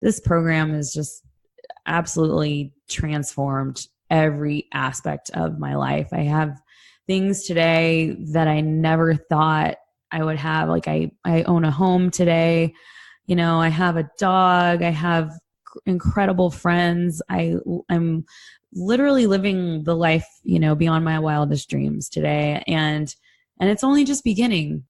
this program has just absolutely transformed every aspect of my life. I have things today that I never thought I would have. Like I own a home today. I have a dog. I have incredible friends. I'm literally living the life, beyond my wildest dreams today. And it's only just beginning.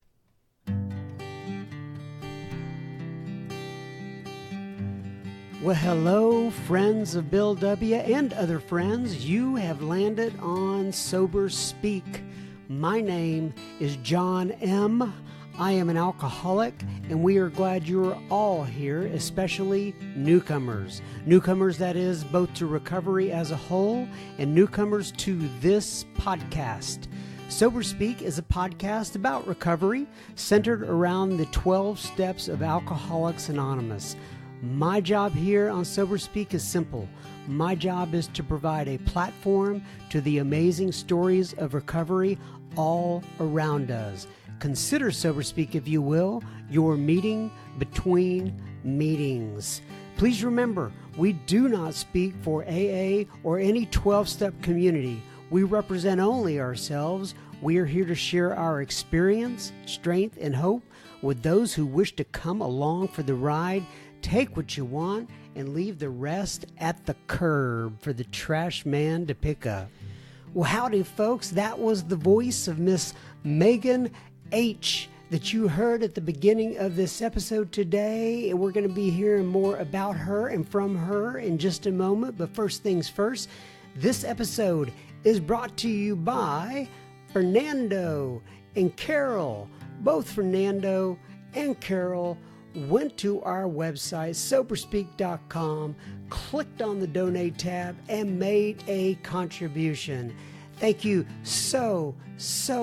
Well, hello, friends of Bill W. and other friends. You have landed on Sober Speak. My name is John M. I am an alcoholic, and we are glad you're all here, especially newcomers. Newcomers, that is, both to recovery as a whole and newcomers to this podcast. Sober Speak is a podcast about recovery centered around the 12 steps of Alcoholics Anonymous. My job here on Sober Speak is simple. My job is to provide a platform to the amazing stories of recovery all around us. Consider Sober Speak, if you will, your meeting between meetings. Please remember, we do not speak for AA or any 12-step community. We represent only ourselves. We are here to share our experience, strength, and hope with those who wish to come along for the ride. Take what you want and leave the rest at the curb for the trash man to pick up. Well, howdy, folks. That was the voice of Miss Megan H. that you heard at the beginning of this episode today. And we're going to be hearing more about her and from her in just a moment. But first things first, this episode is brought to you by Fernando and Carol. Both Fernando and Carol went to our website, soberspeak.com, clicked on the donate tab, and made a contribution. Thank you so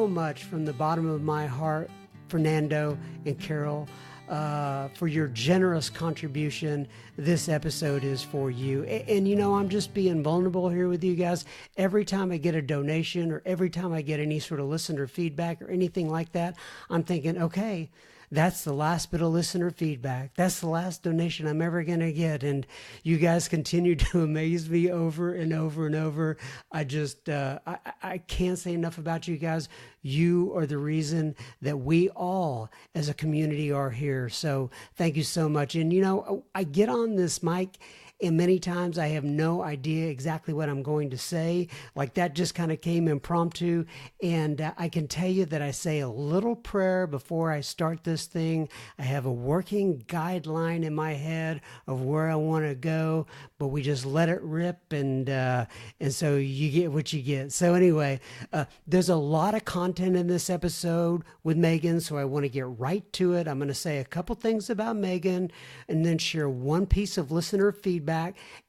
much from the bottom of my heart, Fernando and Carol, for your generous contribution. This episode is for you. And I'm just being vulnerable here with you guys. Every time I get a donation or every time I get any sort of listener feedback or anything like that, I'm thinking, okay, that's the last bit of listener feedback. That's the last donation I'm ever going to get. And you guys continue to amaze me over and over and over. I just, I can't say enough about you guys. You are the reason that we all as a community are here. So thank you so much. And, I get on this mic and many times I have no idea exactly what I'm going to say. Like that just kind of came impromptu. And I can tell you that I say a little prayer before I start this thing. I have a working guideline in my head of where I want to go, but we just let it rip. And so you get what you get. So anyway, there's a lot of content in this episode with Megan. So I want to get right to it. I'm going to say a couple things about Megan and then share one piece of listener feedback.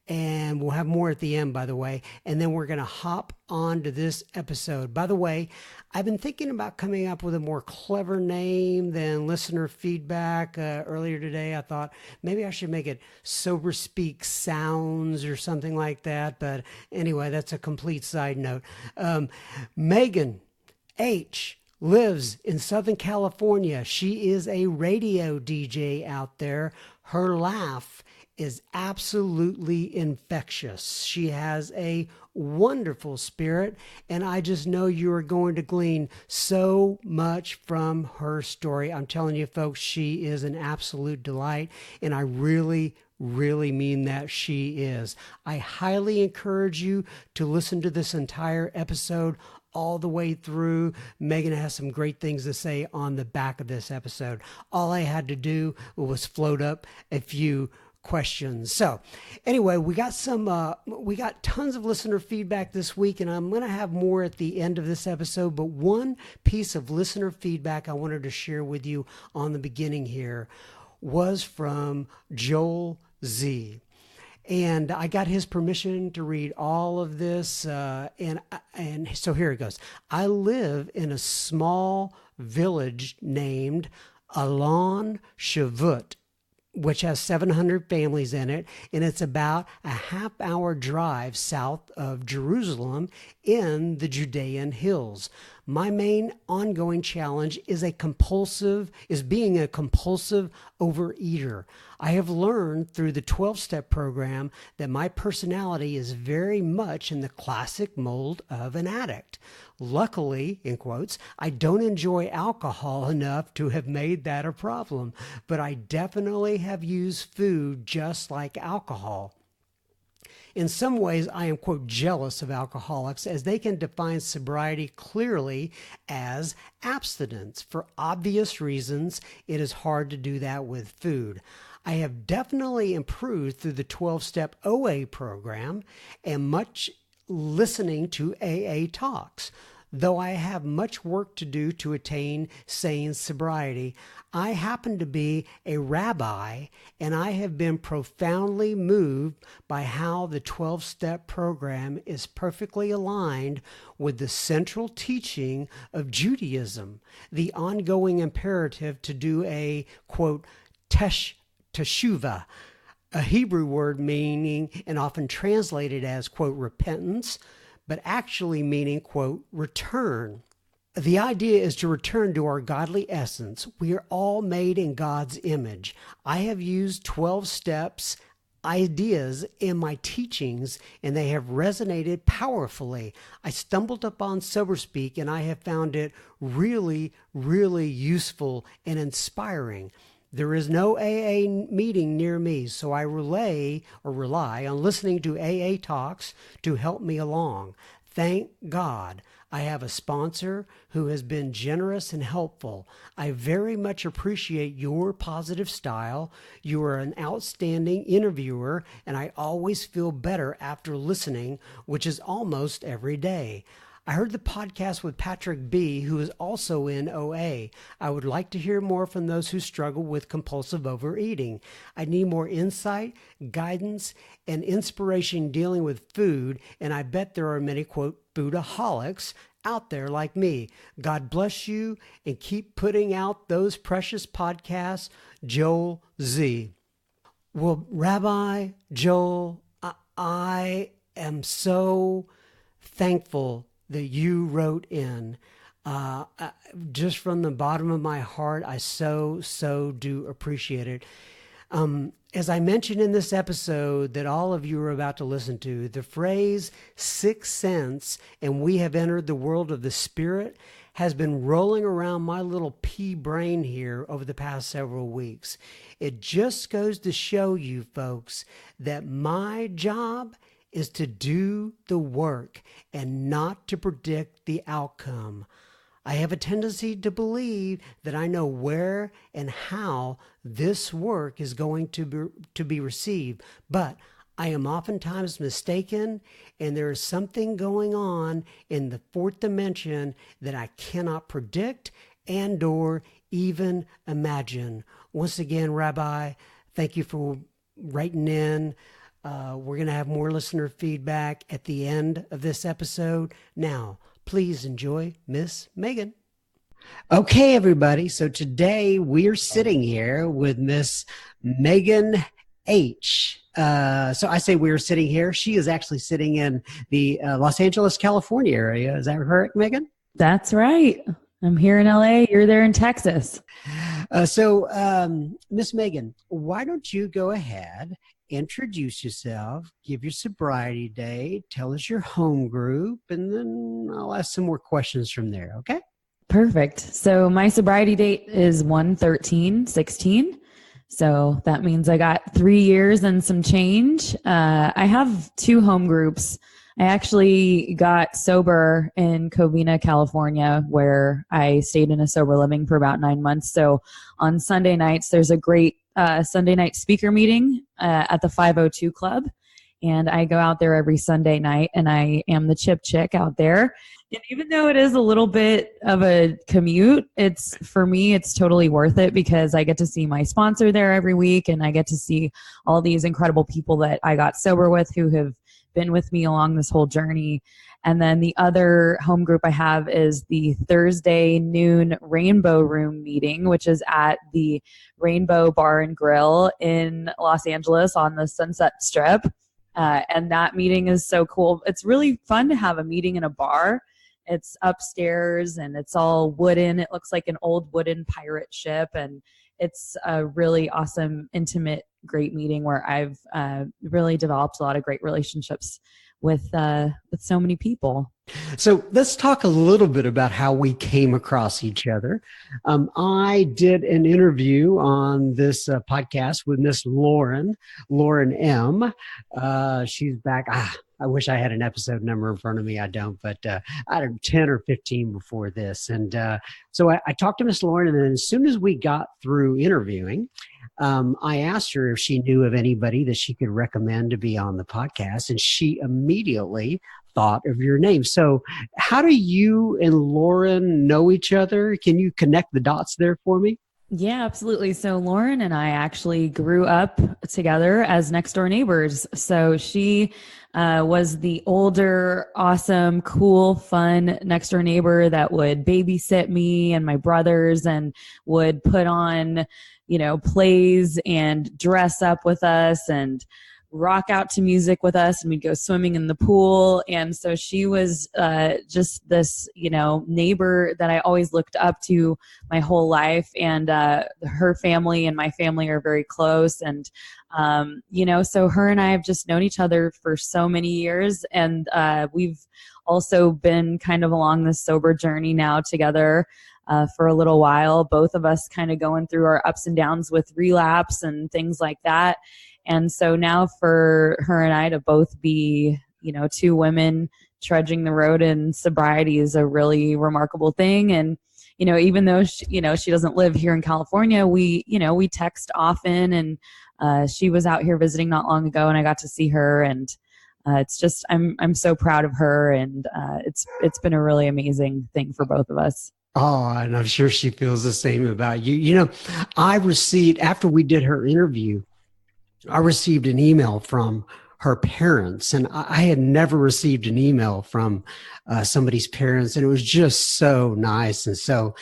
And we'll have more at the end, by the way. And then we're going to hop on to this episode. By the way, I've been thinking about coming up with a more clever name than listener feedback. Earlier today, I thought maybe I should make it Sober Speak Sounds or something like that. But anyway, that's a complete side note. Megan H. lives in Southern California. She is a radio DJ out there. Her laugh is absolutely infectious. She has a wonderful spirit, and I just know you are going to glean so much from her story. I'm telling you, folks, she is an absolute delight, and I really mean that. She is. I highly encourage you to listen to this entire episode all the way through. Megan has some great things to say on the back of this episode. All I had to do was float up a few questions. So anyway, we got tons of listener feedback this week, and I'm going to have more at the end of this episode. But one piece of listener feedback I wanted to share with you on the beginning here was from Joel Z. And I got his permission to read all of this. And so here it goes. I live in a small village named Alon Shavut, which has 700 families in it, and it's about a half-hour drive south of Jerusalem in the Judean hills. My main ongoing challenge is being a compulsive overeater. I have learned through the 12-step program that my personality is very much in the classic mold of an addict. Luckily, in quotes, I don't enjoy alcohol enough to have made that a problem, but I definitely have used food just like alcohol. In some ways, I am, quote, jealous of alcoholics as they can define sobriety clearly as abstinence. For obvious reasons, it is hard to do that with food. I have definitely improved through the 12-step OA program and much listening to AA talks. Though I have much work to do to attain sane sobriety, I happen to be a rabbi, and I have been profoundly moved by how the 12-step program is perfectly aligned with the central teaching of Judaism, the ongoing imperative to do a, quote, teshuvah, a Hebrew word meaning and often translated as, quote, repentance, but actually meaning, quote, return. The idea is to return to our godly essence. We are all made in God's image. I have used 12 steps ideas in my teachings, and they have resonated powerfully. I stumbled upon SoberSpeak, and I have found it really, really useful and inspiring. There is no AA meeting near me, so I rely on listening to AA talks to help me along. Thank God I have a sponsor who has been generous and helpful. I very much appreciate your positive style. You are an outstanding interviewer, and I always feel better after listening, which is almost every day. I heard the podcast with Patrick B., who is also in OA. I would like to hear more from those who struggle with compulsive overeating. I need more insight, guidance, and inspiration dealing with food, and I bet there are many, quote, foodaholics out there like me. God bless you, and keep putting out those precious podcasts. Joel Z. Well, Rabbi Joel, I am so thankful that you wrote in. Just from the bottom of my heart, I so do appreciate it. As I mentioned in this episode that all of you are about to listen to, the phrase sixth sense and we have entered the world of the spirit has been rolling around my little pea brain here over the past several weeks. It just goes to show you folks that my job is to do the work and not to predict the outcome. I have a tendency to believe that I know where and how this work is going to be received, but I am oftentimes mistaken, and there is something going on in the fourth dimension that I cannot predict and or even imagine. Once again, Rabbi, thank you for writing in. We're going to have more listener feedback at the end of this episode. Now, please enjoy Miss Megan. Okay, everybody. So today we are sitting here with Miss Megan H. So I say we're sitting here. She is actually sitting in the Los Angeles, California area. Is that correct, Megan? That's right. I'm here in LA. You're there in Texas. So Miss Megan, why don't you go ahead, introduce yourself, give your sobriety date, tell us your home group, and then I'll ask some more questions from there, okay? Perfect. So my sobriety date is 1/13/16. So that means I got 3 years and some change. I have 2 home groups. I actually got sober in Covina, California, where I stayed in a sober living for about 9 months. So on Sunday nights, there's a great Sunday night speaker meeting at the 502 Club. And I go out there every Sunday night, and I am the chip chick out there. And even though it is a little bit of a commute, for me, it's totally worth it because I get to see my sponsor there every week, and I get to see all these incredible people that I got sober with who have been with me along this whole journey. And then the other home group I have is the Thursday noon Rainbow Room meeting, which is at the Rainbow Bar and Grill in Los Angeles on the Sunset Strip. And that meeting is so cool. It's really fun to have a meeting in a bar It's upstairs and it's all wooden. It looks like an old wooden pirate ship, and it's a really awesome, intimate, great meeting where I've really developed a lot of great relationships with so many people. So let's talk a little bit about how we came across each other. I did an interview on this podcast with Miss Lauren M. She's back. I wish I had an episode number in front of me. I don't, but I had 10 or 15 before this. And so I talked to Miss Lauren, and then as soon as we got through interviewing, I asked her if she knew of anybody that she could recommend to be on the podcast, and she immediately thought of your name. So how do you and Lauren know each other? Can you connect the dots there for me? Yeah, absolutely. So Lauren and I actually grew up together as next door neighbors. So she was the older, awesome, cool, fun next door neighbor that would babysit me and my brothers and would put on, plays and dress up with us and rock out to music with us, and we'd go swimming in the pool. And so she was just this, neighbor that I always looked up to my whole life. And her family and my family are very close. And, so her and I have just known each other for so many years. And we've also been kind of along this sober journey now together for a little while, both of us kind of going through our ups and downs with relapse and things like that. And so now for her and I to both be, two women trudging the road in sobriety is a really remarkable thing. And, even though, she doesn't live here in California, we text often, and she was out here visiting not long ago, and I got to see her, and it's just, I'm so proud of her. And it's been a really amazing thing for both of us. Oh, and I'm sure she feels the same about you. I received, after we did her interview, I received an email from her parents, and I had never received an email from somebody's parents, and it was just so nice and so,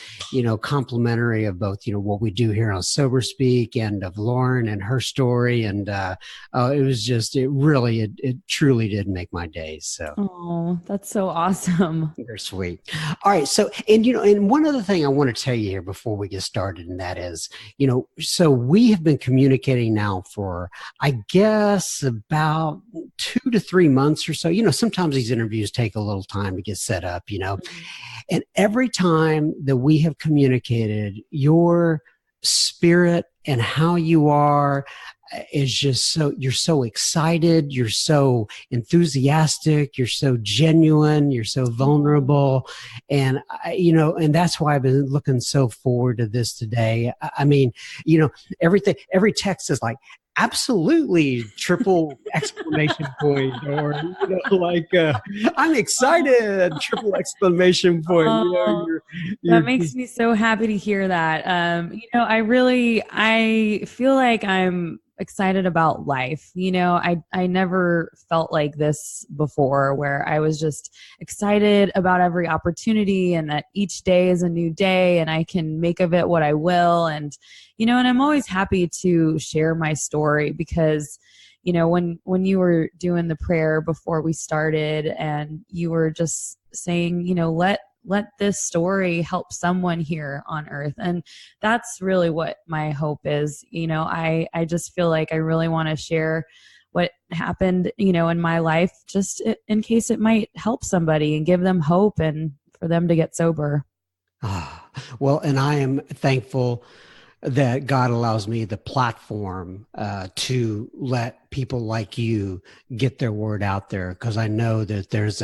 complimentary of both, what we do here on Sober Speak and of Lauren and her story, and it was just, it truly did make my day. So, oh, that's so awesome. They're sweet. All right, so and one other thing I want to tell you here before we get started, and that is, so we have been communicating now for, I guess, about 2 to 3 months or so. Sometimes these interviews take a little time to get set up, and every time that we have communicated, your spirit and how you are is just so, you're so excited, you're so enthusiastic, you're so genuine, you're so vulnerable. And, and that's why I've been looking so forward to this today. I mean, everything, every text is like, absolutely, triple exclamation point, or I'm excited, triple exclamation point. That makes me so happy to hear that. I feel like I'm excited about life. I never felt like this before, where I was just excited about every opportunity and that each day is a new day and I can make of it what I will. And, and I'm always happy to share my story because, when you were doing the prayer before we started and you were just saying, let this story help someone here on earth. And that's really what my hope is. I just feel like I really want to share what happened, in my life, just in case it might help somebody and give them hope and for them to get sober. Well, and I am thankful that God allows me the platform to let people like you get their word out there, because I know that there's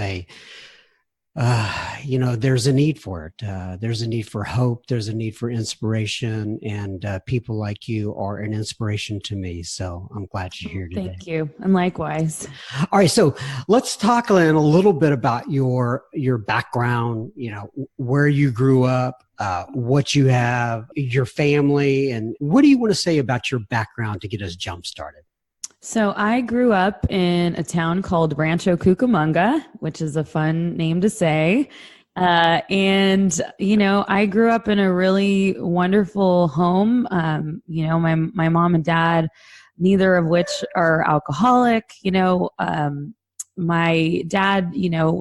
there's a need for it. There's a need for hope. There's a need for inspiration, and people like you are an inspiration to me. So I'm glad you're here today. Thank you. And likewise. All right. So let's talk a little bit about your background, where you grew up, what you have, your family, and what do you want to say about your background to get us jump started? So I grew up in a town called Rancho Cucamonga, which is a fun name to say. And I grew up in a really wonderful home. My mom and dad, neither of which are alcoholic. my dad,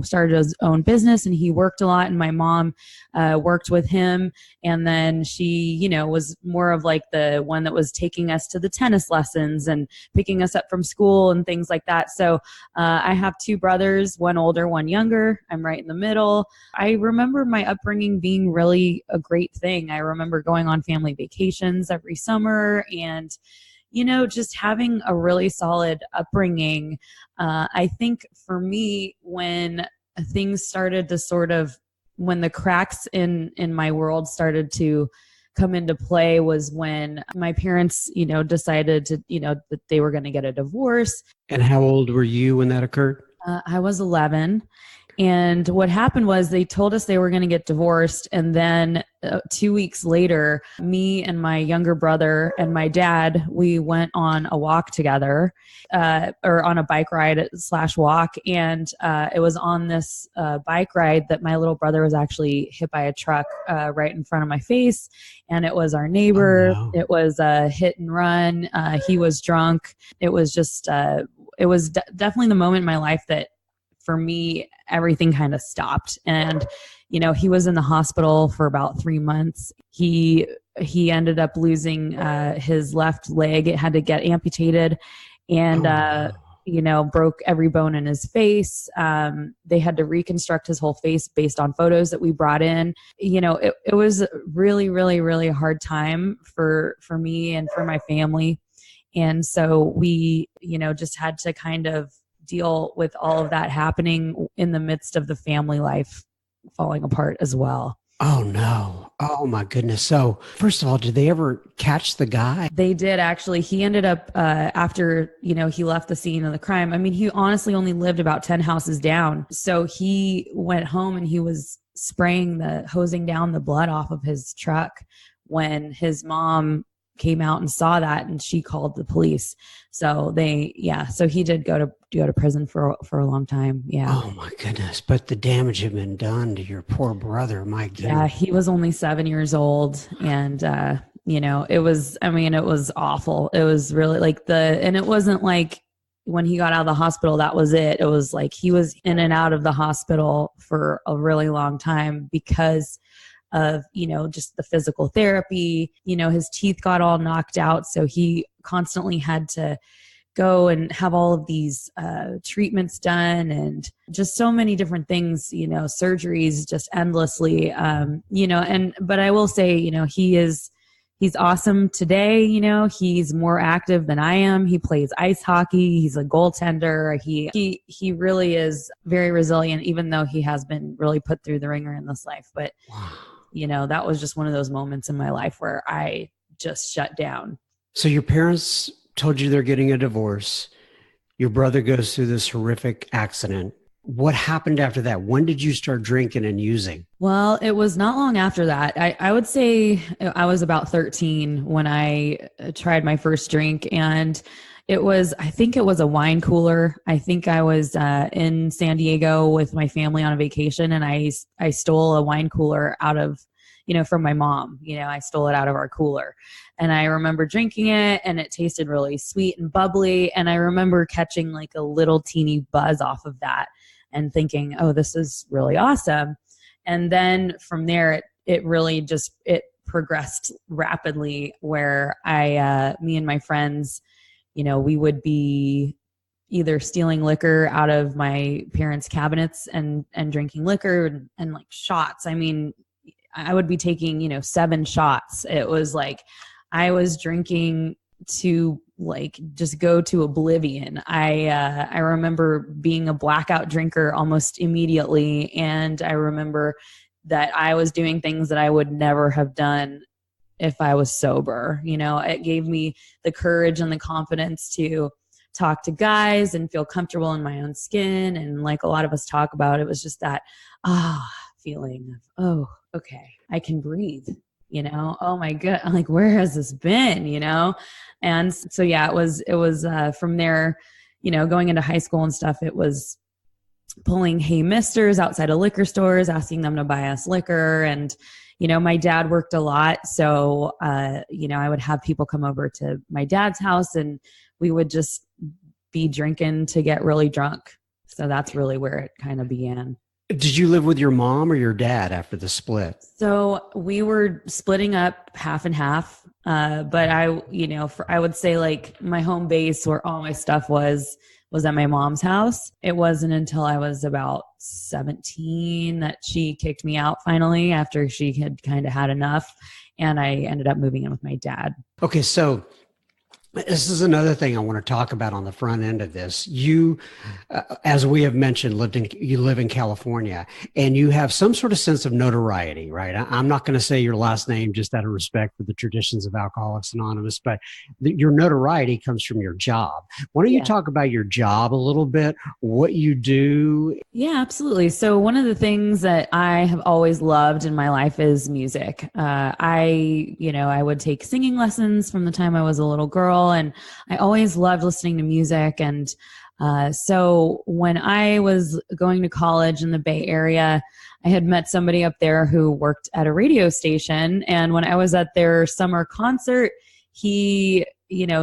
started his own business and he worked a lot, and my mom worked with him. And then she, was more of like the one that was taking us to the tennis lessons and picking us up from school and things like that. So I have two brothers, one older, one younger. I'm right in the middle. I remember my upbringing being really a great thing. I remember going on family vacations every summer and just having a really solid upbringing. I think for me, when things started to when the cracks in my world started to come into play was when my parents, decided to, that they were going to get a divorce. And how old were you when that occurred? I was 11. And what happened was they told us they were going to get divorced. And then 2 weeks later, me and my younger brother and my dad, we went on a walk together, or on a bike ride / walk. And it was on this bike ride that my little brother was actually hit by a truck right in front of my face. And it was our neighbor. Oh, no. It was a hit and run. He was drunk. It was just, definitely the moment in my life that, for me, everything kind of stopped. And, he was in the hospital for about 3 months. He ended up losing his left leg. It had to get amputated, and, broke every bone in his face. They had to reconstruct his whole face based on photos that we brought in. It was really, really, really hard time for me and for my family. And so we, just had to kind of deal with all of that happening in the midst of the family life falling apart as well. Oh, no. Oh, my goodness. So, first of all, did they ever catch the guy? They did, actually. He ended up, after, he left the scene of the crime. I mean, he honestly only lived about 10 houses down. So he went home and he was hosing down the blood off of his truck when his mom came out and saw that, and she called the police. So so he did go to prison for a long time. Yeah. Oh my goodness. But the damage had been done to your poor brother. My goodness. Yeah. He was only 7 years old, and, it was awful. It was really and it wasn't like when he got out of the hospital, that was it. It was like he was in and out of the hospital for a really long time because of, just the physical therapy. His teeth got all knocked out. So he constantly had to go and have all of these treatments done, and just so many different things, surgeries just endlessly, but I will say, he's awesome today. He's more active than I am. He plays ice hockey. He's a goaltender. He really is very resilient, even though he has been really put through the ringer in this life. But that was just one of those moments in my life where I just shut down. So your parents told you they're getting a divorce. Your brother goes through this horrific accident. What happened after that? When did you start drinking and using? Well, it was not long after that. I would say I was about 13 when I tried my first drink, and I think it was a wine cooler. I think I was in San Diego with my family on a vacation, and I stole a wine cooler out of, from my mom. I stole it out of our cooler, and I remember drinking it, and it tasted really sweet and bubbly. And I remember catching like a little teeny buzz off of that and thinking, oh, this is really awesome. And then from there, it really just, it progressed rapidly, where me and my friends, we would be either stealing liquor out of my parents' cabinets and drinking liquor and like shots. I mean, I would be taking, 7 shots. It was like I was drinking to like just go to oblivion. I remember being a blackout drinker almost immediately, and I remember that I was doing things that I would never have done if I was sober. It gave me the courage and the confidence to talk to guys and feel comfortable in my own skin. And like a lot of us talk about, it was just that feeling of, oh, okay, I can breathe, oh my God, like, where has this been, And so, yeah, it was from there, going into high school and stuff, it was pulling Hey Misters outside of liquor stores, asking them to buy us liquor. And, my dad worked a lot. So, I would have people come over to my dad's house, and we would just be drinking to get really drunk. So that's really where it kind of began. Did you live with your mom or your dad after the split? So we were splitting up half and half. But I would say like my home base where all my stuff was at my mom's house. It wasn't until I was about 17 that she kicked me out finally after she had kind of had enough. And I ended up moving in with my dad. Okay, so this is another thing I want to talk about on the front end of this. You, as we have mentioned, you live in California, and you have some sort of sense of notoriety, right? I'm not going to say your last name just out of respect for the traditions of Alcoholics Anonymous, but your notoriety comes from your job. Why don't you talk about your job a little bit, what you do? Yeah, absolutely. So one of the things that I have always loved in my life is music. I would take singing lessons from the time I was a little girl. And I always loved listening to music. And so when I was going to college in the Bay Area, I had met somebody up there who worked at a radio station. And when I was at their summer concert, he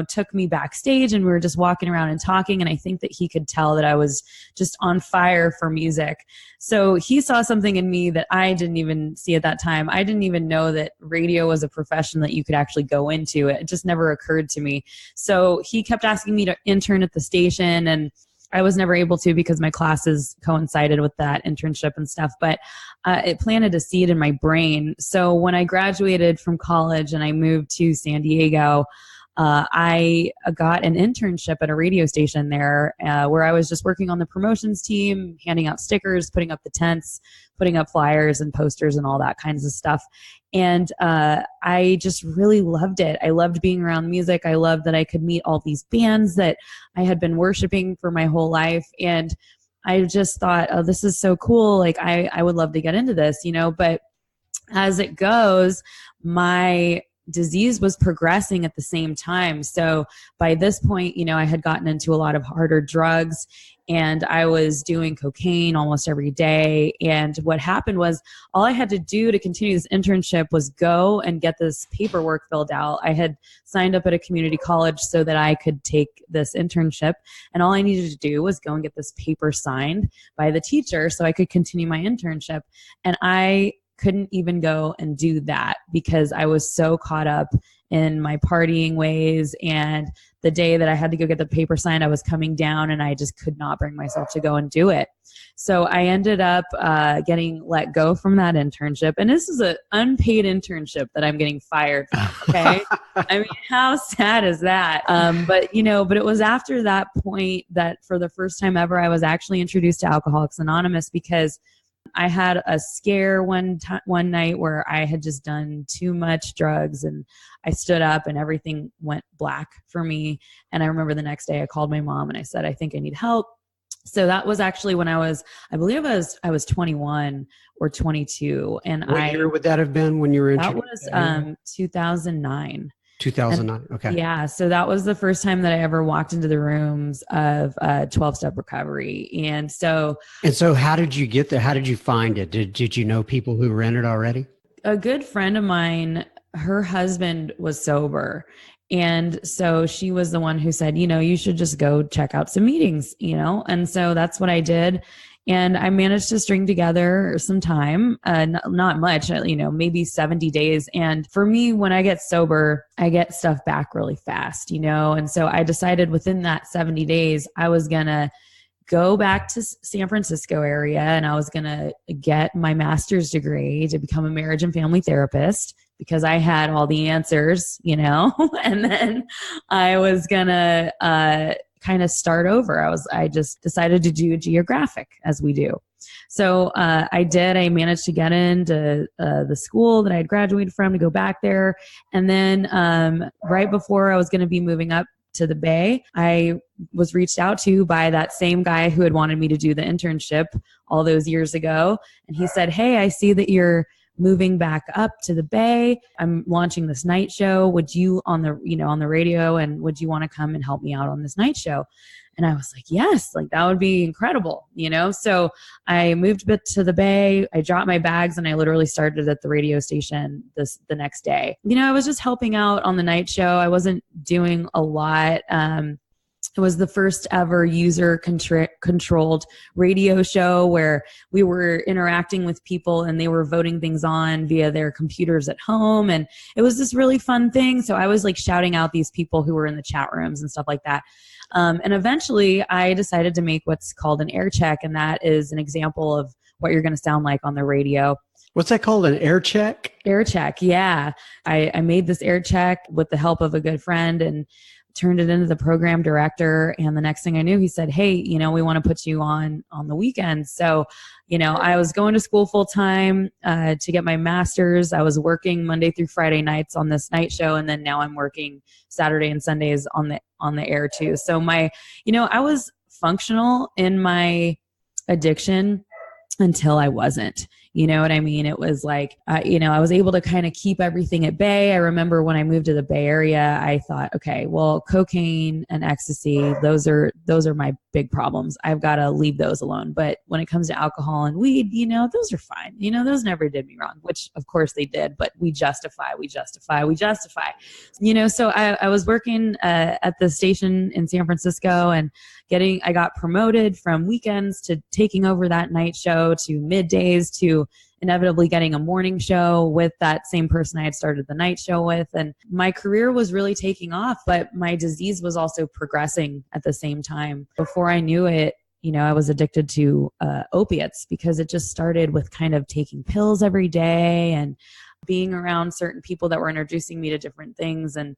took me backstage and we were just walking around and talking. And I think that he could tell that I was just on fire for music. So he saw something in me that I didn't even see at that time. I didn't even know that radio was a profession that you could actually go into. It just never occurred to me. So he kept asking me to intern at the station, and I was never able to because my classes coincided with that internship and stuff, but it planted a seed in my brain. So when I graduated from college and I moved to San Diego, I got an internship at a radio station there where I was just working on the promotions team, handing out stickers, putting up the tents, putting up flyers and posters and all that kinds of stuff. And I just really loved it. I loved being around music. I loved that I could meet all these bands that I had been worshiping for my whole life. And I just thought, oh, this is so cool. Like I would love to get into this, but as it goes, my disease was progressing at the same time. So by this point, I had gotten into a lot of harder drugs and I was doing cocaine almost every day. And what happened was all I had to do to continue this internship was go and get this paperwork filled out. I had signed up at a community college so that I could take this internship. And all I needed to do was go and get this paper signed by the teacher so I could continue my internship. And I couldn't even go and do that because I was so caught up in my partying ways. And the day that I had to go get the paper signed, I was coming down and I just could not bring myself to go and do it. So I ended up getting let go from that internship. And this is an unpaid internship that I'm getting fired from, okay? I mean, how sad is that? But it was after that point that for the first time ever, I was actually introduced to Alcoholics Anonymous because I had a scare one night where I had just done too much drugs and I stood up and everything went black for me. And I remember the next day I called my mom and I said, I think I need help. So that was actually when I was 21 or 22. And what year would that have been when you were introduced? That was 2009. 2009. Okay. Yeah. So that was the first time that I ever walked into the rooms of 12-step recovery. And so how did you get there? How did you find it? Did you know people who were in it already? A good friend of mine, her husband was sober. And so she was the one who said, you should just go check out some meetings, and so that's what I did. And I managed to string together some time, not much, maybe 70 days. And for me, when I get sober, I get stuff back really fast, and so I decided within that 70 days, I was going to go back to San Francisco area and I was going to get my master's degree to become a marriage and family therapist because I had all the answers, and then I was going to kind of start over. I just decided to do a geographic as we do. So I did. I managed to get into the school that I had graduated from to go back there. And then right before I was going to be moving up to the Bay, I was reached out to by that same guy who had wanted me to do the internship all those years ago. And he said, hey, I see that you're moving back up to the Bay. I'm launching this night show. Would you on the radio, and would you want to come and help me out on this night show? And I was like, yes, like that would be incredible, So I moved a bit to the Bay. I dropped my bags and I literally started at the radio station the next day. I was just helping out on the night show. I wasn't doing a lot. It was the first ever user controlled radio show where we were interacting with people and they were voting things on via their computers at home. And it was this really fun thing. So I was like shouting out these people who were in the chat rooms and stuff like that. And eventually I decided to make what's called an air check. And that is an example of what you're going to sound like on the radio. What's that called? An air check? Air check. Yeah. I made this air check with the help of a good friend and turned it into the program director. And the next thing I knew, he said, hey, we want to put you on the weekends. So, I was going to school full time to get my master's. I was working Monday through Friday nights on this night show. And then now I'm working Saturday and Sundays on the air too. So I was functional in my addiction until I wasn't. You know what I mean? It was like, I was able to kind of keep everything at bay. I remember when I moved to the Bay Area, I thought, okay, well, cocaine and ecstasy, those are my big problems. I've got to leave those alone. But when it comes to alcohol and weed, those are fine. Those never did me wrong, which of course they did, but we justify. So I was working at the station in San Francisco and I got promoted from weekends to taking over that night show to middays to inevitably getting a morning show with that same person I had started the night show with. And my career was really taking off, but my disease was also progressing at the same time. Before I knew it, I was addicted to opiates because it just started with kind of taking pills every day and being around certain people that were introducing me to different things. And,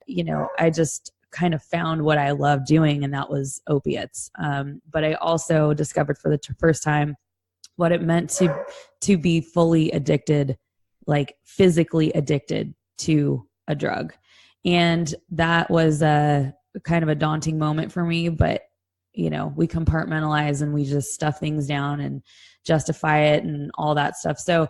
I just kind of found what I loved doing, and that was opiates. But I also discovered for the first time what it meant to be fully addicted, like physically addicted to a drug. And that was a kind of a daunting moment for me, but we compartmentalize and we just stuff things down and justify it and all that stuff. So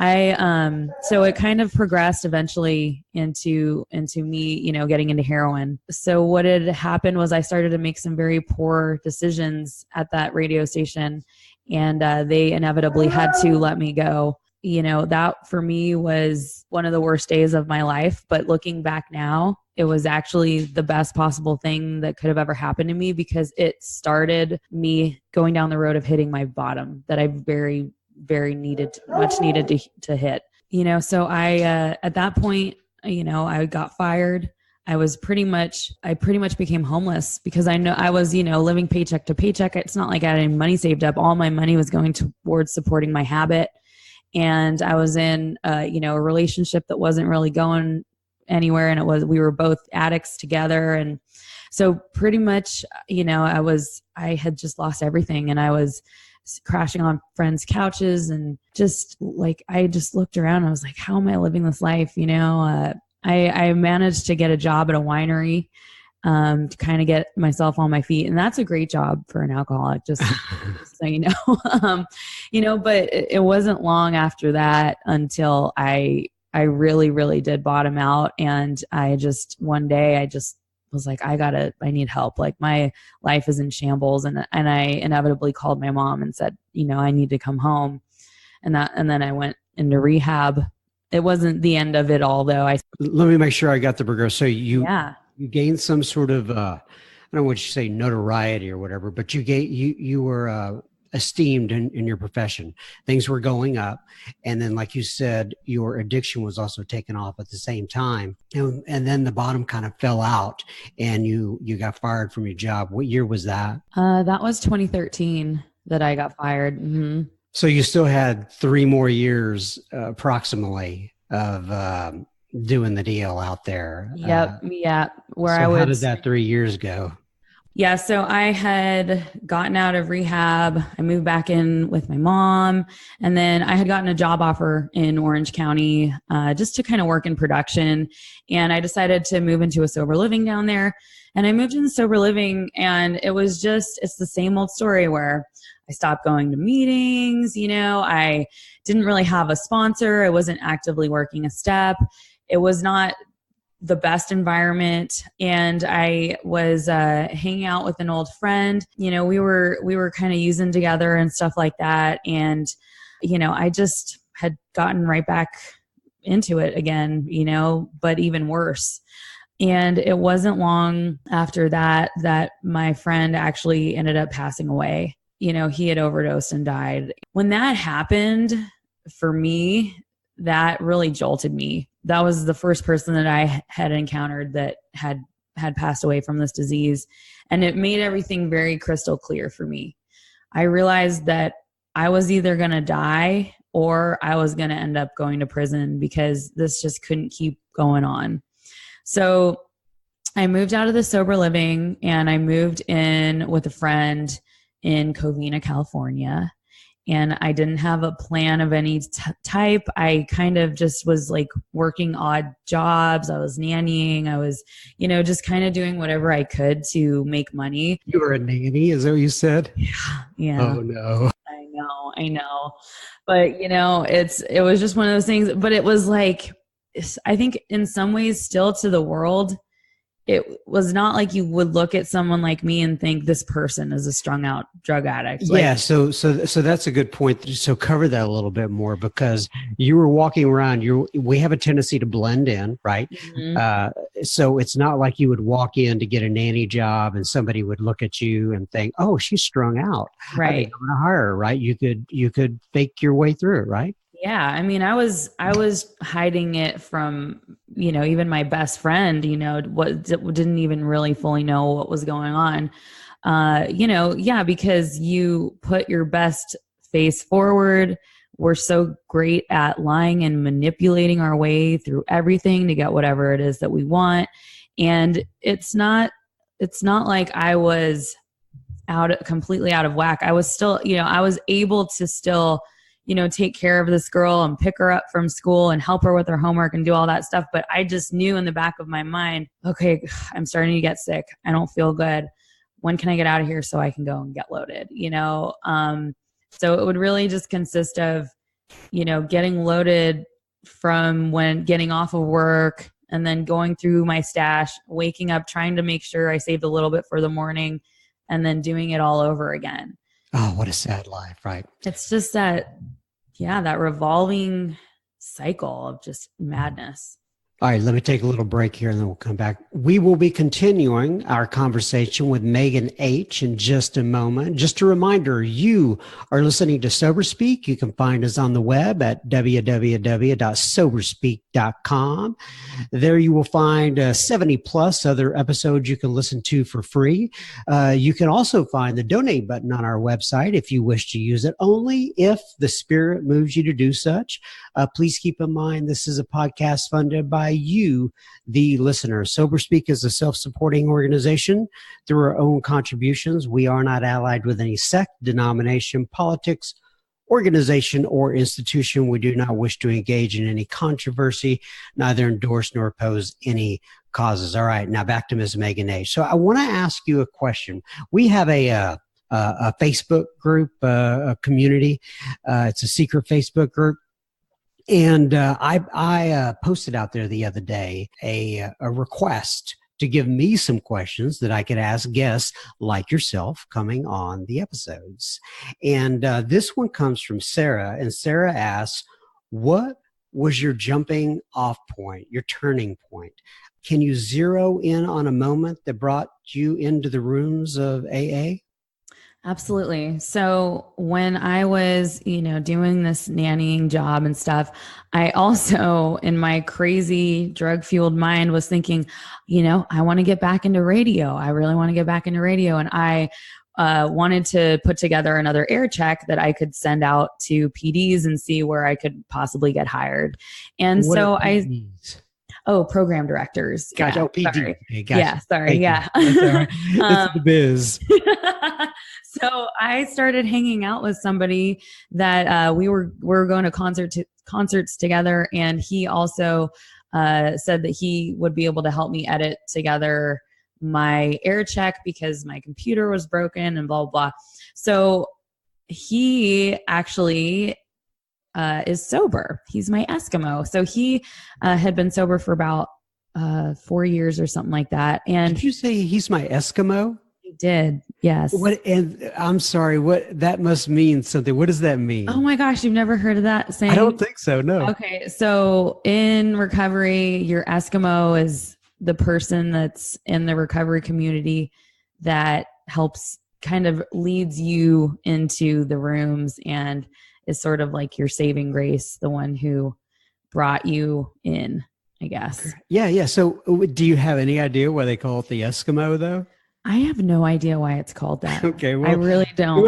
so it kind of progressed eventually into me, getting into heroin. So what had happened was I started to make some very poor decisions at that radio station, and they inevitably had to let me go. That for me was one of the worst days of my life. But looking back now, it was actually the best possible thing that could have ever happened to me, because it started me going down the road of hitting my bottom that I very, very much needed to hit. So I, at that point, I got fired. I pretty much became homeless because I know I was, living paycheck to paycheck. It's not like I had any money saved up. All my money was going towards supporting my habit. And I was in, a relationship that wasn't really going anywhere. And we were both addicts together. And so pretty much, I had just lost everything, and I was crashing on friends' couches, and just like, I just looked around and I was like, how am I living this life? I managed to get a job at a winery to kind of get myself on my feet. And that's a great job for an alcoholic, just so you know. But it wasn't long after that until I really, really did bottom out. And one day I just was like, I need help. Like, my life is in shambles. And I inevitably called my mom and said, I need to come home. And then I went into rehab. It wasn't the end of it all, though. Let me make sure I got the progress. So you gained some sort of, I don't know what you say, notoriety or whatever, but you were esteemed in your profession. Things were going up. And then, like you said, your addiction was also taken off at the same time. And then the bottom kind of fell out and you got fired from your job. What year was that? That was 2013 that I got fired. Mm-hmm. So you still had 3 more years approximately of doing the deal out there. Yep. How did that 3 years go? Yeah. So I had gotten out of rehab. I moved back in with my mom, and then I had gotten a job offer in Orange County just to kind of work in production. And I decided to move into a sober living down there. And I moved into sober living, and it's the same old story where I stopped going to meetings. I didn't really have a sponsor. I wasn't actively working a step. It was not the best environment. And I was hanging out with an old friend. We were kind of using together and stuff like that. And, I just had gotten right back into it again, but even worse. And it wasn't long after that my friend actually ended up passing away. He had overdosed and died. When that happened for me, that really jolted me. That was the first person that I had encountered that had passed away from this disease. And it made everything very crystal clear for me. I realized that I was either going to die or I was going to end up going to prison because this just couldn't keep going on. So I moved out of the sober living and I moved in with a friend in Covina, California. And I didn't have a plan of any type. I kind of just was like working odd jobs. I was nannying. I was, just kind of doing whatever I could to make money. You were a nanny, is that what you said? Yeah. Oh, no. I know. But, it was just one of those things. But it was like, I think in some ways still to the world, it was not like you would look at someone like me and think this person is a strung out drug addict. Yeah. So that's a good point. So cover that a little bit more, because you were walking around, we have a tendency to blend in, right? Mm-hmm. So it's not like you would walk in to get a nanny job and somebody would look at you and think, oh, she's strung out. Right. I think I'm going to hire her, right? You could fake your way through it, right? Yeah. I mean, I was hiding it from, even my best friend, what didn't even really fully know what was going on. Because you put your best face forward. We're so great at lying and manipulating our way through everything to get whatever it is that we want. And it's not like I was completely out of whack. I was still, I was able to still, take care of this girl and pick her up from school and help her with her homework and do all that stuff. But I just knew in the back of my mind, okay, I'm starting to get sick. I don't feel good. When can I get out of here so I can go and get loaded? So it would really just consist of, getting loaded from when getting off of work and then going through my stash, waking up, trying to make sure I saved a little bit for the morning and then doing it all over again. Oh, what a sad life, right? It's just that revolving cycle of just madness. All right, let me take a little break here and then we'll come back. We will be continuing our conversation with Megan H. in just a moment. Just a reminder, you are listening to Sober Speak. You can find us on the web at www.soberspeak.com. There you will find 70 plus other episodes you can listen to for free. You can also find the donate button on our website if you wish to use it, only if the Spirit moves you to do such. Please keep in mind this is a podcast funded by you, the listener. Sober Speak is a self-supporting organization. Through our own contributions, we are not allied with any sect, denomination, politics, organization, or institution. We do not wish to engage in any controversy, neither endorse nor oppose any causes. All right, now back to Ms. Megan H. So I want to ask you a question. We have a Facebook group, a community. It's a secret Facebook group. And I posted out there the other day a request to give me some questions that I could ask guests like yourself coming on the episodes. And this one comes from Sarah. And Sarah asks, what was your jumping off point, your turning point? Can you zero in on a moment that brought you into the rooms of AA? Absolutely. So when I was, doing this nannying job and stuff, I also, in my crazy drug-fueled mind, was thinking, I want to get back into radio. I really want to get back into radio. And I wanted to put together another air check that I could send out to PDs and see where I could possibly get hired. And what so program directors. Gotcha. Yeah, PD. Sorry. Okay, gotcha. Yeah, sorry. Yeah. It's the biz. So I started hanging out with somebody that we were going to concerts together, and he also said that he would be able to help me edit together my air check because my computer was broken and blah, blah, blah. So he actually is sober. He's my Eskimo. So he had been sober for about 4 years or something like that. And did you say he's my Eskimo? He did. Yes. What? And I'm sorry. What? That must mean something. What does that mean? Oh my gosh, you've never heard of that saying? I don't think so. No. Okay, so in recovery, your Eskimo is the person that's in the recovery community that helps kind of leads you into the rooms and is sort of like your saving grace, the one who brought you in, I guess. Yeah. So do you have any idea why they call it the Eskimo though? I have no idea why it's called that. Okay, well, I really don't.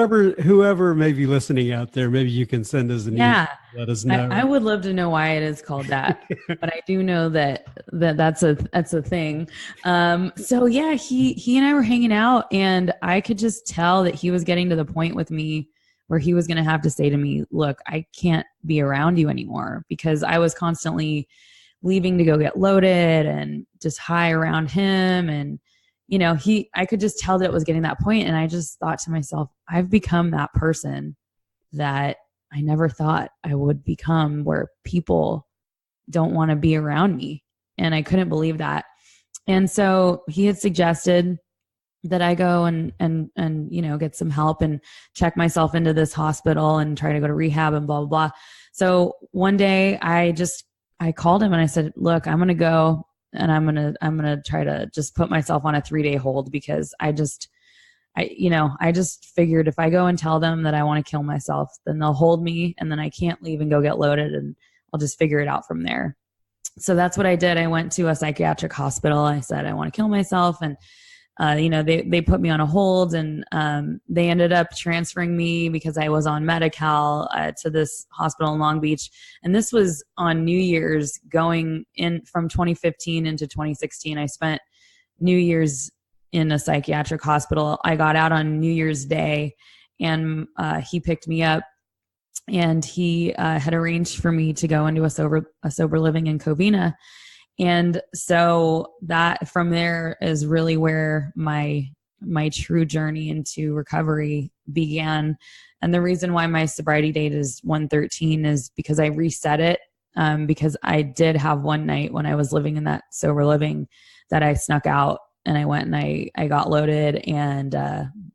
Whoever may be listening out there, maybe you can send us an email. Let us know. I would love to know why it is called that, but I do know that's a thing. So yeah, he and I were hanging out, and I could just tell that he was getting to the point with me where he was going to have to say to me, "Look, I can't be around you anymore," because I was constantly leaving to go get loaded and just high around him, and I could just tell that it was getting that point. And I just thought to myself, I've become that person that I never thought I would become, where people don't want to be around me. And I couldn't believe that. And so he had suggested that I go and get some help and check myself into this hospital and try to go to rehab and blah, blah, blah. So one day I called him and I said, look, I'm going to go. And I'm going to try to just put myself on a 3-day hold, because I just figured if I go and tell them that I want to kill myself, then they'll hold me and then I can't leave and go get loaded, and I'll just figure it out from there. So that's what I did. I went to a psychiatric hospital. I said, I want to kill myself. And they put me on a hold, and they ended up transferring me because I was on Medi-Cal to this hospital in Long Beach. And this was on New Year's, going in from 2015 into 2016. I spent New Year's in a psychiatric hospital. I got out on New Year's Day, and he picked me up, and he had arranged for me to go into a sober living in Covina. And so that from there is really where my true journey into recovery began. And the reason why my sobriety date is 1/13 is because I reset it, because I did have one night when I was living in that sober living that I snuck out and I went and I got loaded, and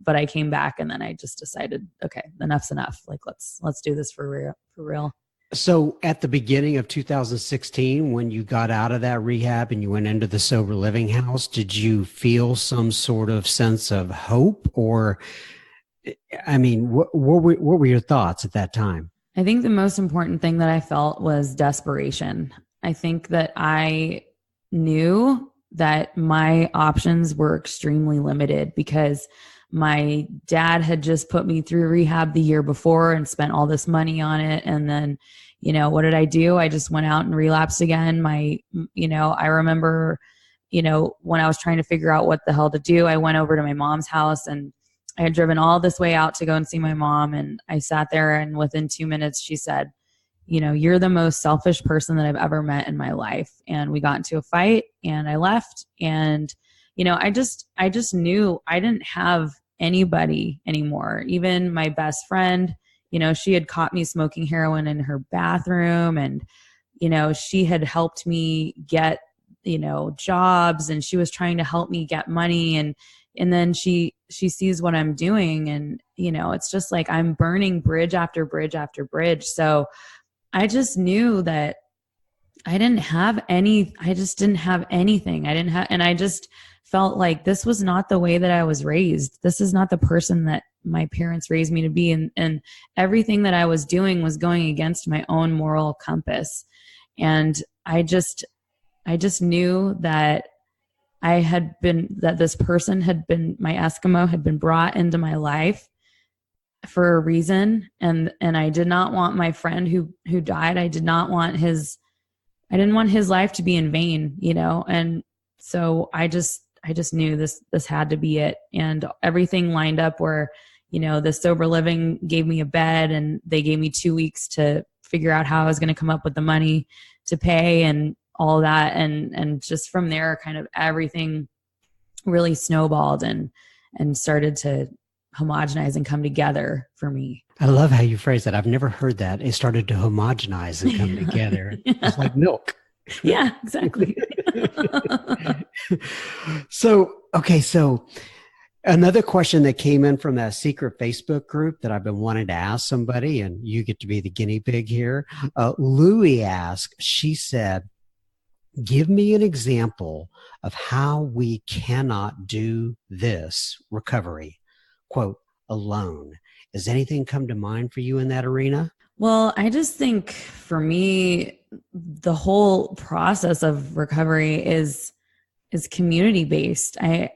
but I came back, and then I just decided, okay, enough's enough. Like, let's do this for real. So at the beginning of 2016, when you got out of that rehab and you went into the sober living house, did you feel some sort of sense of hope? Or, I mean, what were your thoughts at that time? I think the most important thing that I felt was desperation. I think that I knew that my options were extremely limited, because my dad had just put me through rehab the year before and spent all this money on it. And then, what did I do? I just went out and relapsed again. I remember, when I was trying to figure out what the hell to do, I went over to my mom's house, and I had driven all this way out to go and see my mom. And I sat there, and within 2 minutes, she said, you're the most selfish person that I've ever met in my life. And we got into a fight, and I left. And I just knew I didn't have anybody anymore. Even my best friend, she had caught me smoking heroin in her bathroom, and, she had helped me get, jobs, and she was trying to help me get money. And then she sees what I'm doing, and, it's just like I'm burning bridge after bridge after bridge. So I just knew that I just didn't have anything. And I just felt like this was not the way that I was raised. This is not the person that my parents raised me to be. And everything that I was doing was going against my own moral compass. And I just knew that this person had been, my Eskimo had been brought into my life for a reason. And I did not want my friend who died. I didn't want his life to be in vain, And so I just knew this had to be it. And everything lined up where, the sober living gave me a bed, and they gave me 2 weeks to figure out how I was going to come up with the money to pay and all that. And just from there, kind of everything really snowballed and started to homogenize and come together for me. I love how you phrase that. I've never heard that. It started to homogenize and come together. Yeah. It's like milk. Yeah, exactly. So another question that came in from that secret Facebook group that I've been wanting to ask somebody, and you get to be the guinea pig here. Louie asked, she said, Give me an example of how we cannot do this recovery, quote, alone. Does anything come to mind for you in that arena? Well, I just think for me, the whole process of recovery is community based. I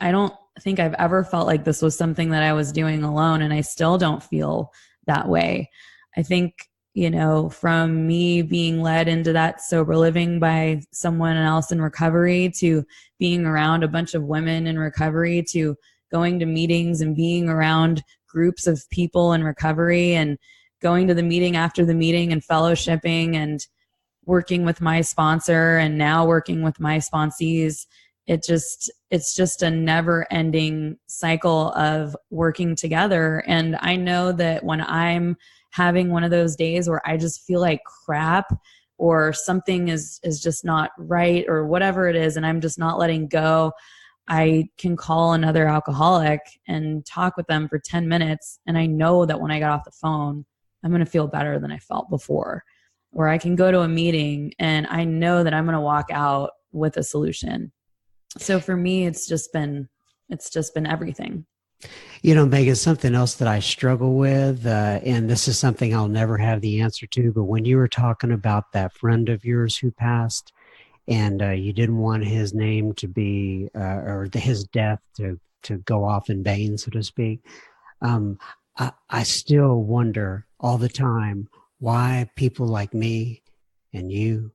don't think I've ever felt like this was something that I was doing alone, and I still don't feel that way. I think, from me being led into that sober living by someone else in recovery, to being around a bunch of women in recovery, to going to meetings and being around groups of people in recovery, and going to the meeting after the meeting and fellowshipping and working with my sponsor and now working with my sponsees. It's just a never ending cycle of working together. And I know that when I'm having one of those days where I just feel like crap, or something is just not right, or whatever it is, and I'm just not letting go, I can call another alcoholic and talk with them for 10 minutes. And I know that when I get off the phone, I'm going to feel better than I felt before. Or I can go to a meeting and I know that I'm going to walk out with a solution. So for me, it's just been everything. Megan, something else that I struggle with, and this is something I'll never have the answer to, but when you were talking about that friend of yours who passed, and you didn't want his name to be, or his death to go off in vain, so to speak, I still wonder all the time why people like me and you